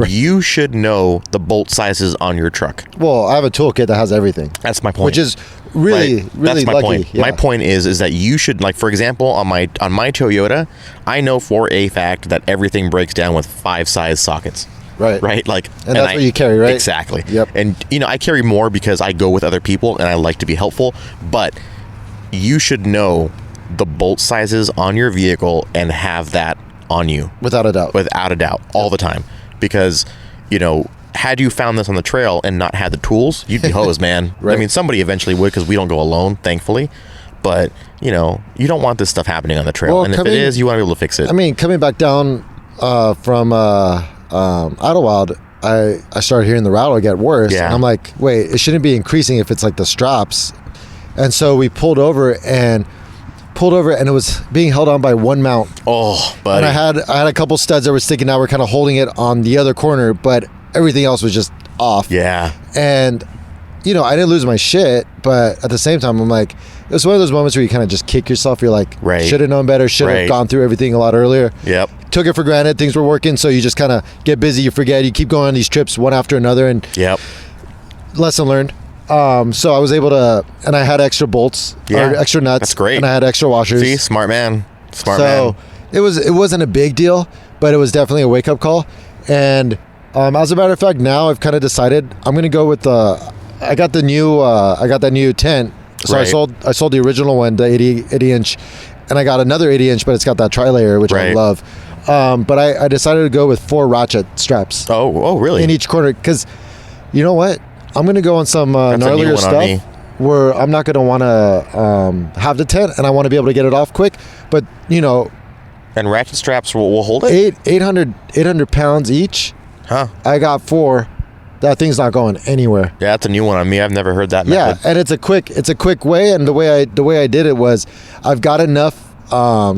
S2: you should know the bolt sizes on your truck.
S1: Well, I have a toolkit that has everything.
S2: That's my point.
S1: Which is really,
S2: right?
S1: really
S2: That's my
S1: lucky.
S2: point.
S1: Yeah.
S2: My point is that you should, like, for example, on my Toyota, I know for a fact that everything breaks down with 5 size sockets. Right. Like,
S1: and that's what you carry, right?
S2: Exactly.
S1: Yep.
S2: And I carry more because I go with other people and I like to be helpful, but you should know the bolt sizes on your vehicle and have that on you.
S1: Without a doubt.
S2: All the time. Because, had you found this on the trail and not had the tools, you'd be hosed, man.
S1: Right.
S2: I mean, somebody eventually would, because we don't go alone, thankfully. But, you don't want this stuff happening on the trail.
S1: Well,
S2: and if it is, you want to be able to fix it.
S1: I mean, coming back down from Idlewild, I started hearing the rattle get worse.
S2: Yeah.
S1: And I'm like, wait, it shouldn't be increasing if it's like the straps. And so we pulled over and it was being held on by one mount.
S2: Oh, buddy.
S1: And I had a couple studs that were sticking out. We're kind of holding it on the other corner, but everything else was just off.
S2: Yeah.
S1: And, I didn't lose my shit, but at the same time, I'm like, it was one of those moments where you kind of just kick yourself. You're like,
S2: right.
S1: Should have known better, should have gone through everything a lot earlier.
S2: Yep.
S1: Took it for granted. Things were working, so you just kind of get busy. You forget. You keep going on these trips one after another, and
S2: Yep.
S1: lesson learned. So I was able to, and I had extra bolts, or extra nuts.
S2: That's great.
S1: And I had extra washers.
S2: See, smart man.
S1: So it wasn't a big deal, but it was definitely a wake up call. And as a matter of fact, now I've kind of decided I'm going to go with I got that new tent. So
S2: Right.
S1: I sold the original one, the 80 inch, and I got another 80 inch, but it's got that tri-layer, which I
S2: Right.
S1: love. But I decided to go with 4 ratchet straps
S2: Oh, really?
S1: in each corner, because you know what? I'm going to go on some
S2: That's a new
S1: gnarlier
S2: one on me.
S1: stuff where I'm not going to want to have the tent, and I want to be able to get it off quick. But,
S2: And ratchet straps will hold it?
S1: 800 pounds each.
S2: Huh.
S1: I got 4. That thing's not going anywhere.
S2: Yeah, that's a new one on me. I've never heard that
S1: Yeah,
S2: method.
S1: and it's a quick way. And the way I did it was, I've got enough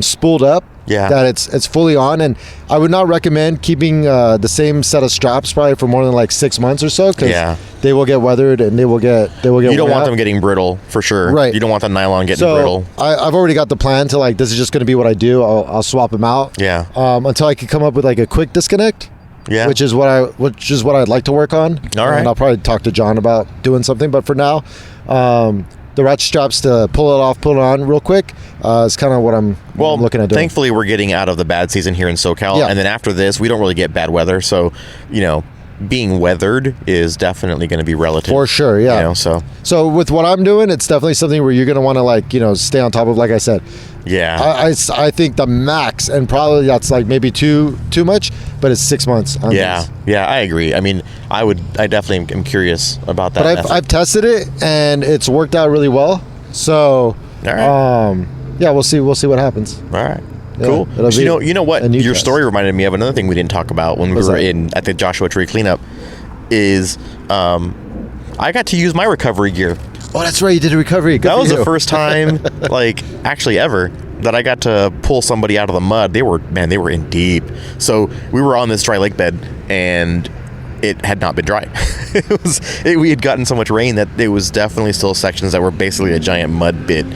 S1: spooled up that it's fully on. And I would not recommend keeping the same set of straps probably for more than like 6 months or so, because they will get weathered and they will get
S2: You don't want
S1: out.
S2: them getting brittle, for sure.
S1: Right.
S2: You don't want the nylon getting
S1: So
S2: brittle.
S1: I've already got the plan to, like, this is just going to be what I do. I'll swap them out.
S2: Yeah.
S1: Until I can come up with like a quick disconnect.
S2: Yeah.
S1: Which is what I'd like to work on.
S2: All right.
S1: And I'll probably talk to John about doing something. But for now, the ratchet straps to pull it off, pull it on real quick is kind of what I'm looking at doing.
S2: Thankfully, we're getting out of the bad season here in SoCal.
S1: Yeah.
S2: And then after this, we don't really get bad weather. So, being weathered is definitely going to be relative.
S1: For sure, yeah. So with what I'm doing, it's definitely something where you're going to want to, stay on top of, like I said.
S2: Yeah.
S1: I think the max, and probably that's like maybe too much, but it's 6 months on
S2: Yeah.
S1: these.
S2: Yeah, I agree. I mean, I definitely am curious about that.
S1: But I've tested it, and it's worked out really well. So,
S2: All right.
S1: yeah, we'll see what happens.
S2: All right.
S1: Yeah,
S2: Cool.
S1: it'll
S2: So
S1: be
S2: you know what?
S1: a new
S2: Your
S1: test.
S2: story reminded me of another thing we didn't talk about when
S1: What's
S2: we were
S1: that?
S2: at the Joshua Tree cleanup. Is I got to use my recovery gear.
S1: Oh, that's right. You did a recovery. Good
S2: That
S1: for
S2: was
S1: you.
S2: the first time, actually ever, that I got to pull somebody out of the mud. They were in deep. So we were on this dry lake bed, and it had not been dry. We had gotten so much rain that it was definitely still sections that were basically a giant mud pit.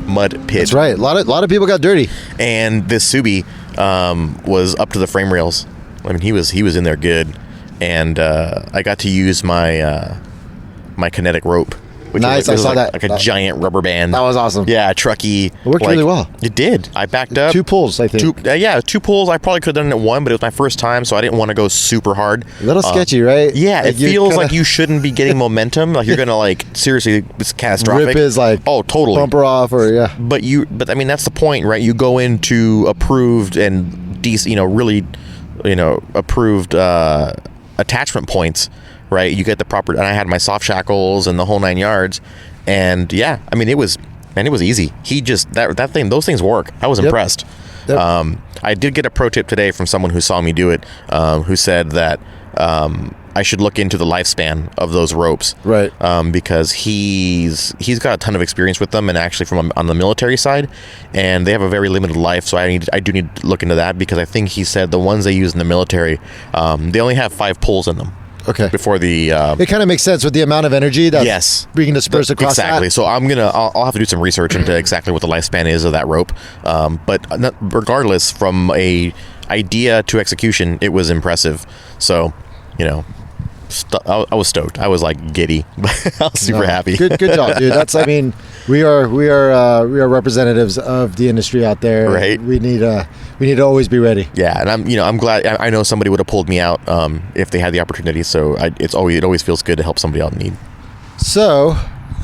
S1: That's right. A lot of people got dirty.
S2: And this Subi was up to the frame rails. I mean, he was in there good, and I got to use my my kinetic rope. Which
S1: Nice,
S2: was,
S1: I saw
S2: like,
S1: that.
S2: like a giant rubber band.
S1: That was awesome.
S2: Yeah, trucky.
S1: It worked really well.
S2: It did. I backed up.
S1: 2 pulls, I think.
S2: 2 pulls. I probably could have done it at 1, but it was my first time, so I didn't want to go super hard.
S1: A little sketchy, right?
S2: Yeah,
S1: Like
S2: it
S1: you
S2: feels
S1: kinda-
S2: like you shouldn't be getting momentum. Like you're gonna seriously, it's catastrophic.
S1: Rip his
S2: totally
S1: bumper off, or yeah.
S2: But I mean, that's the point, right? You go into approved and decent, really, approved attachment points, right? You get the proper, and I had my soft shackles and the whole 9 yards, and yeah, I mean, it was easy. He just those things work. I was impressed.
S1: Yep.
S2: I did get a pro tip today from someone who saw me do it, who said that I should look into the lifespan of those ropes,
S1: Right.
S2: Because he's got a ton of experience with them, and actually from on the military side, and they have a very limited life. So I do need to look into that, because I think he said the ones they use in the military, they only have 5 pulls in them.
S1: Okay.
S2: Before the
S1: It kind of makes sense with the amount of energy that's
S2: yes,
S1: being dispersed across
S2: exactly.
S1: that.
S2: So I'll have to do some research into exactly what the lifespan is of that rope. But regardless, from a idea to execution, it was impressive. So, you know, I was stoked. I was like giddy. I was super happy.
S1: Good job, dude. I mean, we are representatives of the industry out there.
S2: Right.
S1: We need to always be ready.
S2: Yeah, and I'm glad. I know somebody would have pulled me out if they had the opportunity. So it always feels good to help somebody out in need.
S1: So,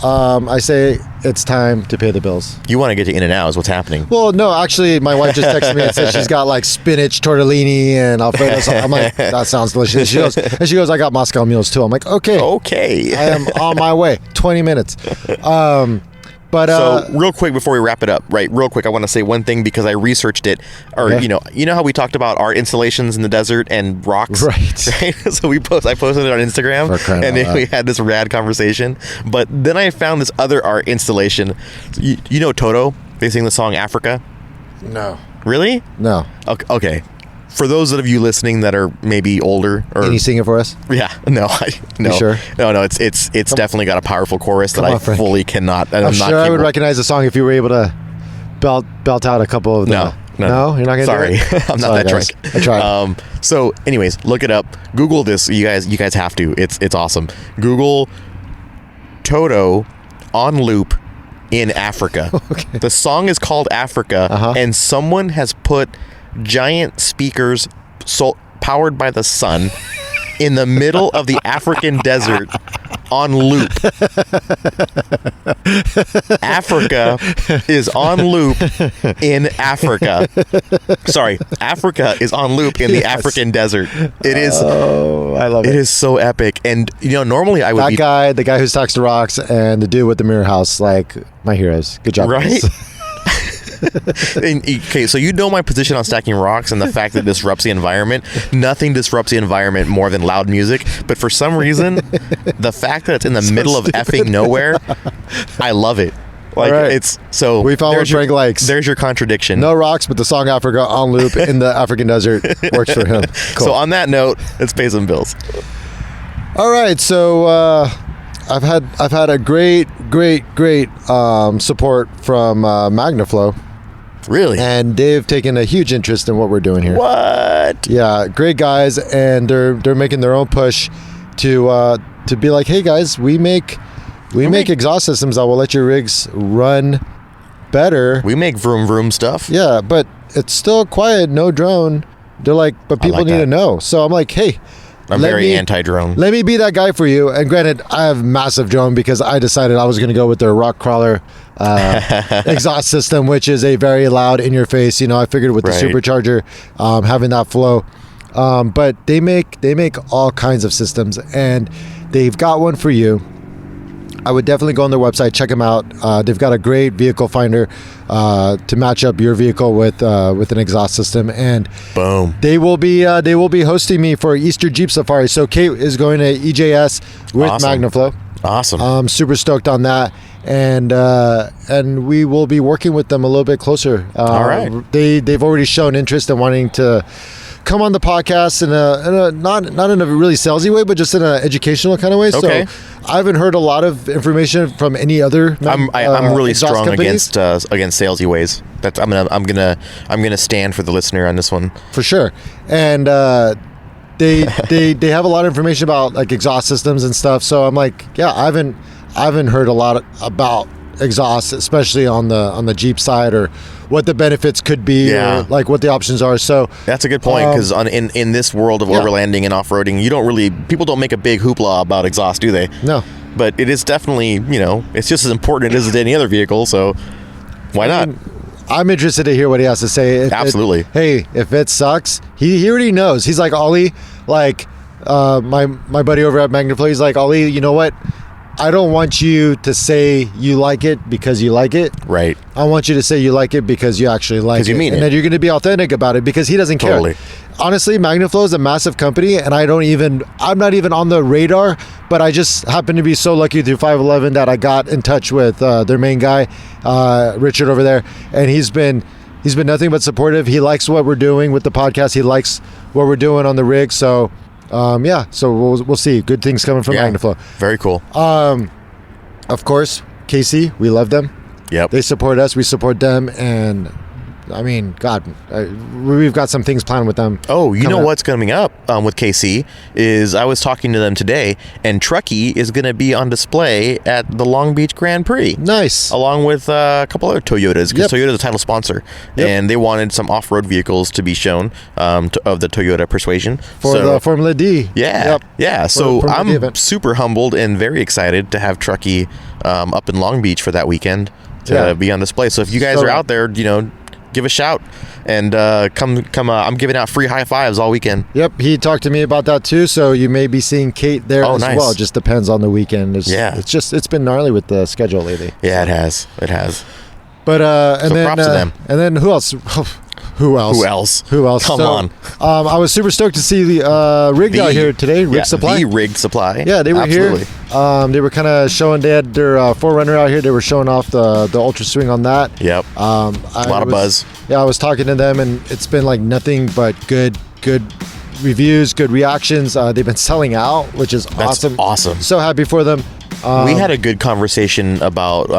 S1: I say it's time to pay the bills.
S2: You want to get to In-N-Out is what's happening.
S1: Well, no, actually, my wife just texted me and said she's got like spinach tortellini and Alfredo. I'm like, that sounds delicious. She goes, I got Moscow mules too. I'm like, okay, I am on my way. 20 minutes.
S2: So real quick before we wrap it up, real quick, I want to say one thing because I researched it. Or you know how we talked about art installations in the desert and rocks,
S1: right?
S2: So I posted it on Instagram, and then we had this rad conversation. But then I found this other art installation. You know Toto? They sing the song Africa.
S1: No.
S2: Really?
S1: No.
S2: Okay. For those of you listening that are maybe older, or
S1: can you sing it for us?
S2: Yeah, no.
S1: You sure?
S2: No. It's definitely got a powerful chorus that I fully cannot.
S1: I'm sure I would recognize the song if you were able to belt out a couple of them. No, you're not gonna.
S2: Sorry,
S1: do it?
S2: I'm not that drunk.
S1: I tried.
S2: So, anyways, look it up. Google this. You guys have to. It's awesome. Google Toto on loop in Africa.
S1: Okay.
S2: The song is called Africa, and someone has put giant speakers powered by the sun in the middle of the African desert on loop. Africa is on loop in Africa. Sorry, Africa is on loop in the African desert. It is.
S1: Oh, I love it.
S2: It is so epic. And normally I would
S1: the guy who stacks the rocks, and the dude with the mirror house, like my heroes. Good job,
S2: right? Okay, so you know my position on stacking rocks and the fact that it disrupts the environment. Nothing disrupts the environment more than loud music. But for some reason, the fact that it's in the middle of effing nowhere, I love it. Like it's so.
S1: We found what Frank likes.
S2: There's your contradiction.
S1: No rocks, but the song Africa on loop in the African desert works for him. Cool.
S2: So on that note, let's pay some bills.
S1: All right, so I've had a great support from MagnaFlow.
S2: Really?
S1: And they've taken a huge interest in what we're doing here.
S2: What?
S1: Yeah, great guys, and they're making their own push to be like, hey guys, we make exhaust systems that will let your rigs run better.
S2: We make vroom vroom stuff.
S1: Yeah, but it's still quiet, no drone. They're like, but people need to know. So I'm like, hey,
S2: I'm very anti-drone.
S1: Let me be that guy for you. And granted, I have massive drone because I decided I was going to go with their rock crawler exhaust system, which is a very loud in your face. I figured with the supercharger, having that flow. But they make all kinds of systems, and they've got one for you. I would definitely go on their website, check them out. They've got a great vehicle finder to match up your vehicle with an exhaust system, and
S2: boom,
S1: they will be hosting me for Easter Jeep Safari. So Kate is going to EJS with MagnaFlow.
S2: Awesome.
S1: I'm super stoked on that, and we will be working with them a little bit closer.
S2: All right.
S1: They've already shown interest in wanting to come on the podcast in a not in a really salesy way, but just in an educational kind of way.
S2: Okay.
S1: So I haven't heard a lot of information from any other.
S2: I'm really strong
S1: companies.
S2: against salesy ways. I'm gonna stand for the listener on this one
S1: for sure. And they have a lot of information about like exhaust systems and stuff. So I'm like, yeah, I haven't heard a lot about exhaust, especially on the Jeep side, or what the benefits could be, or like what the options are. So
S2: that's a good point, because in this world of overlanding and off-roading, people don't make a big hoopla about exhaust, do they?
S1: No.
S2: But it is definitely, it's just as important as any other vehicle, so why not?
S1: I'm interested to hear what he has to say.
S2: Absolutely.
S1: If it sucks, he already knows. He's like, Ollie, like my buddy over at MagnaFlow, he's like, Ollie, you know what? I don't want you to say you like it because you like it.
S2: Right.
S1: I want you to say you like it because you actually like it.
S2: Because you mean it.
S1: And then you're going to be authentic about it, because he doesn't care.
S2: Totally.
S1: Honestly, MagnaFlow is a massive company, and I'm not even on the radar, but I just happen to be so lucky through 511 that I got in touch with their main guy, Richard over there, and he's been nothing but supportive. He likes what we're doing with the podcast. He likes what we're doing on the rig. So Yeah, so we'll see. Good things coming from Magnaflow.
S2: Very cool.
S1: Of course, KC, we love them.
S2: Yep.
S1: They support us. We support them, and I mean, God, we've got some things planned with them.
S2: Oh, you know
S1: up.
S2: what's coming up with KC is I was talking to them today, and Truckee is going to be on display at the Long Beach Grand Prix.
S1: Nice.
S2: Along with a couple other Toyotas, because
S1: Yep.
S2: Toyota's a title sponsor,
S1: Yep.
S2: and they wanted some off-road vehicles to be shown of the Toyota Persuasion.
S1: For the Formula D.
S2: Yeah,
S1: Yep.
S2: yeah. So
S1: Formula D
S2: I'm
S1: event.
S2: super humbled and very excited to have Truckee up in Long Beach for that weekend to be on display. So if you guys
S1: So-
S2: are out there, give a shout and come. I'm giving out free high fives all weekend.
S1: Yep, he talked to me about that too. So you may be seeing Kate there
S2: Oh,
S1: as
S2: nice.
S1: well. Just depends on the weekend.
S2: Yeah.
S1: It's been gnarly with the schedule lately.
S2: Yeah, it has. It has.
S1: But and
S2: So
S1: then
S2: props to them.
S1: And then who else? Who else?
S2: Who else?
S1: Who else?
S2: Come
S1: So,
S2: on.
S1: I was super stoked to see the Rig out here today. Rig Supply.
S2: The Rig Supply.
S1: Yeah, they were
S2: Absolutely.
S1: here. They were kind of showing. They had their 4Runner out here. They were showing off the Ultra Swing on that.
S2: Yep.
S1: A
S2: lot of buzz.
S1: Yeah, I was talking to them, and it's been like nothing but good reviews, good reactions. They've been selling out, which is
S2: That's awesome.
S1: So happy for them.
S2: We had a good conversation about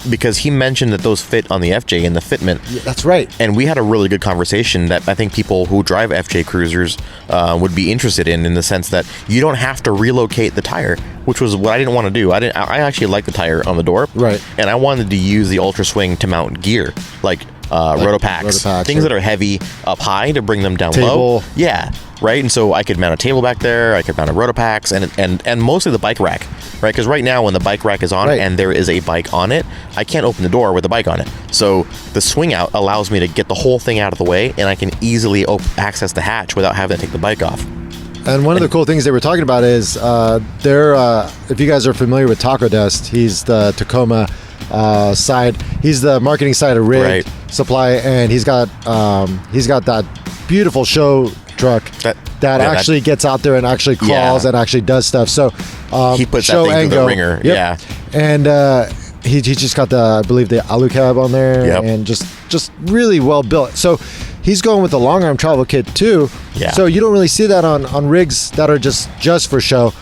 S2: because he mentioned that those fit on the FJ in the fitment.
S1: Yeah, that's right.
S2: And we had a really good conversation that I think people who drive FJ Cruisers would be interested in the sense that you don't have to relocate the tire, which was what I didn't want to do. I actually like the tire on the door.
S1: Right.
S2: And I wanted to use the Ultra Swing to mount gear, like Rotopacks, things that are heavy up high to bring them down low.
S1: Table.
S2: Yeah. Right. And so I could mount a table back there. I could mount a Rotopacks and mostly the bike rack. Right. Because right now when the bike rack is on and there is a bike on it, I can't open the door with a bike on it. So the swing out allows me to get the whole thing out of the way, and I can easily access the hatch without having to take the bike off.
S1: And one of the cool things they were talking about is if you guys are familiar with Taco Dust, he's the Tacoma side. He's the marketing side of Rig Supply, and he's got that beautiful show truck that actually gets out there and actually crawls and actually does stuff. So
S2: he puts
S1: show
S2: that thing
S1: and
S2: through the
S1: go.
S2: ringer.
S1: Yep.
S2: Yeah.
S1: And he just got I believe the alu cab on there, and just really well built. So he's going with the long arm travel kit too.
S2: Yeah.
S1: So you don't really see that on rigs that are just for show.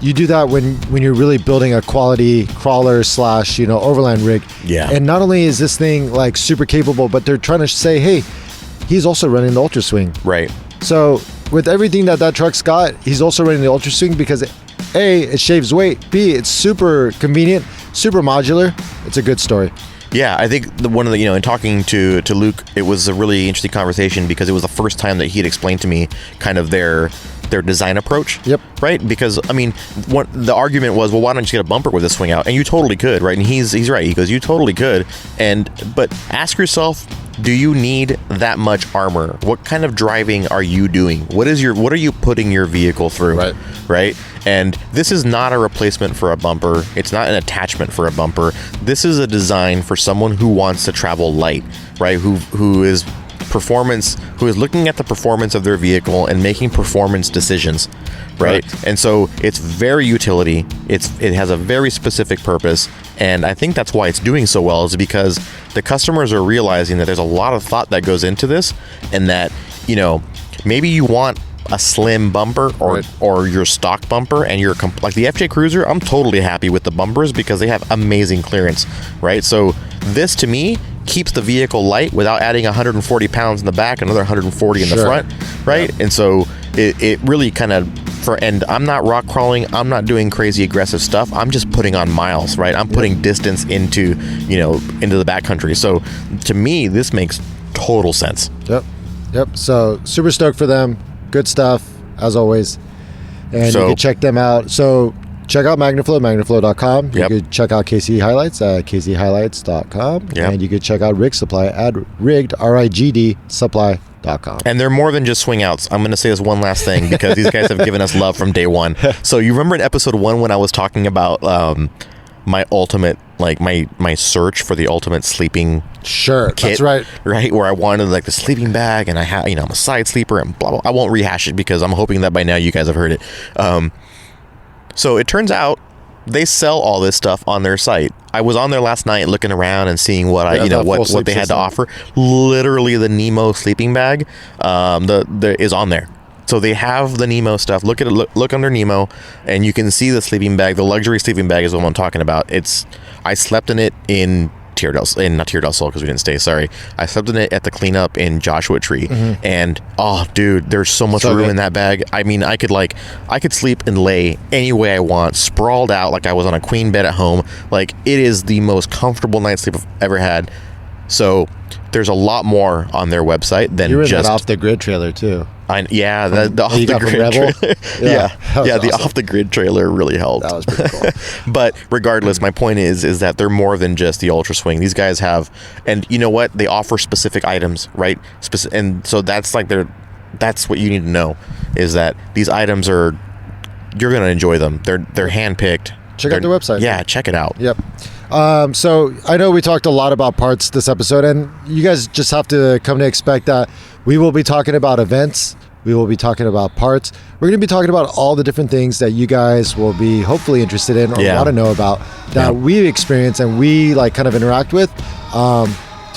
S1: You do that when you're really building a quality crawler / overland rig.
S2: Yeah.
S1: And not only is this thing like super capable, but they're trying to say, hey, he's also running the Ultra Swing.
S2: Right.
S1: So with everything that truck's got, he's also running the Ultra Swing because A, it shaves weight. B, it's super convenient, super modular. It's a good story.
S2: Yeah, I think one of the in talking to Luke, it was a really interesting conversation because it was the first time that he had explained to me kind of their design approach.
S1: Yep.
S2: Right? Because I mean, the argument was, well, why don't you just get a bumper with this swing out? And you totally could, right? And he's right. He goes, you totally could. But ask yourself, do you need that much armor? What kind of driving are you doing? What are you putting your vehicle through? Right? And this is not a replacement for a bumper. It's not an attachment for a bumper. This is a design for someone who wants to travel light, right? Who is looking at the performance of their vehicle and making performance decisions, right? And so it's very utility. It has a very specific purpose, and I think that's why it's doing so well, is because the customers are realizing that there's a lot of thought that goes into this, and that maybe you want a slim bumper or your stock bumper, and you're like the FJ Cruiser. I'm totally happy with the bumpers because they have amazing clearance, right? So this to me keeps the vehicle light without adding 140 pounds in the back, another 140 in the front, right? And so it really kind of and I'm not rock crawling, I'm not doing crazy aggressive stuff, I'm just putting on miles, right? I'm putting distance into the backcountry. So to me, this makes total sense.
S1: Yep. So super stoked for them. Good stuff as always, and you can check them out. So check out Magnaflow, magnaflow.com. You could check out KC Highlights at kchighlights.com. And you could check out Rig Supply at RIGD supply.com.
S2: And they're more than just swing outs. I'm going to say this one last thing because these guys have given us love from day one. So you remember in episode 1 when I was talking about my ultimate, like my search for the ultimate sleeping kit,
S1: that's right,
S2: where I wanted like the sleeping bag, and I had I'm a side sleeper and blah blah. I won't rehash it because I'm hoping that by now you guys have heard it. So it turns out they sell all this stuff on their site. I was on there last night looking around and seeing what what they had to offer. Literally the Nemo sleeping bag is on there. So they have the Nemo stuff. Look at it. Look under Nemo, and you can see the sleeping bag. The luxury sleeping bag is what I'm talking about. I slept in it in not Tierra del Sol because we didn't stay. Sorry, I slept in it at the cleanup in Joshua Tree, and oh, dude, there's so much room in that bag. I mean, I could sleep and lay any way I want, sprawled out like I was on a queen bed at home. Like, it is the most comfortable night's sleep I've ever had. So there's a lot more on their website than
S1: in
S2: just
S1: that off the grid trailer too.
S2: The off the grid trailer. The
S1: awesome.
S2: off the grid trailer really helped.
S1: That was pretty cool.
S2: But regardless, my point is that they're more than just the Ultra Swing. These guys have, and you know what? They offer specific items, right? And so that's what you need to know, is that these items you're gonna enjoy them. They're handpicked.
S1: Check out their website.
S2: Yeah, check it out.
S1: Yep. So I know we talked a lot about parts this episode, and you guys just have to come to expect that we will be talking about events. We will be talking about parts. We're going to be talking about all the different things that you guys will be hopefully interested in or want to know about that we experience and we like kind of interact with, to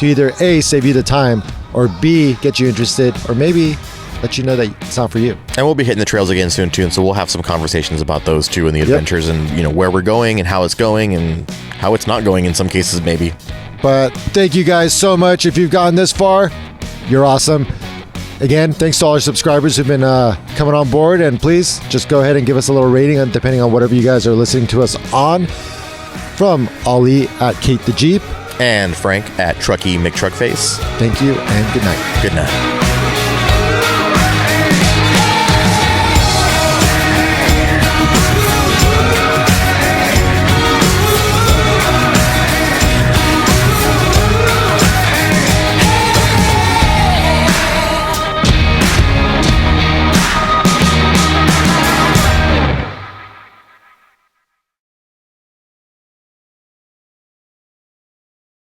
S1: either A, save you the time, or B, get you interested, or maybe let you know that it's not for you.
S2: And we'll be hitting the trails again soon too, and so we'll have some conversations about those too, and the adventures, and where we're going and how it's going and how it's not going in some cases maybe.
S1: But thank you guys so much. If you've gotten this far, you're awesome. Again, thanks to all our subscribers who've been coming on board, and please just go ahead and give us a little rating depending on whatever you guys are listening to us on. From Ollie at Kate the Jeep
S2: and Frank at Truckee McTruckface.
S1: Thank you and good night.
S2: Good night.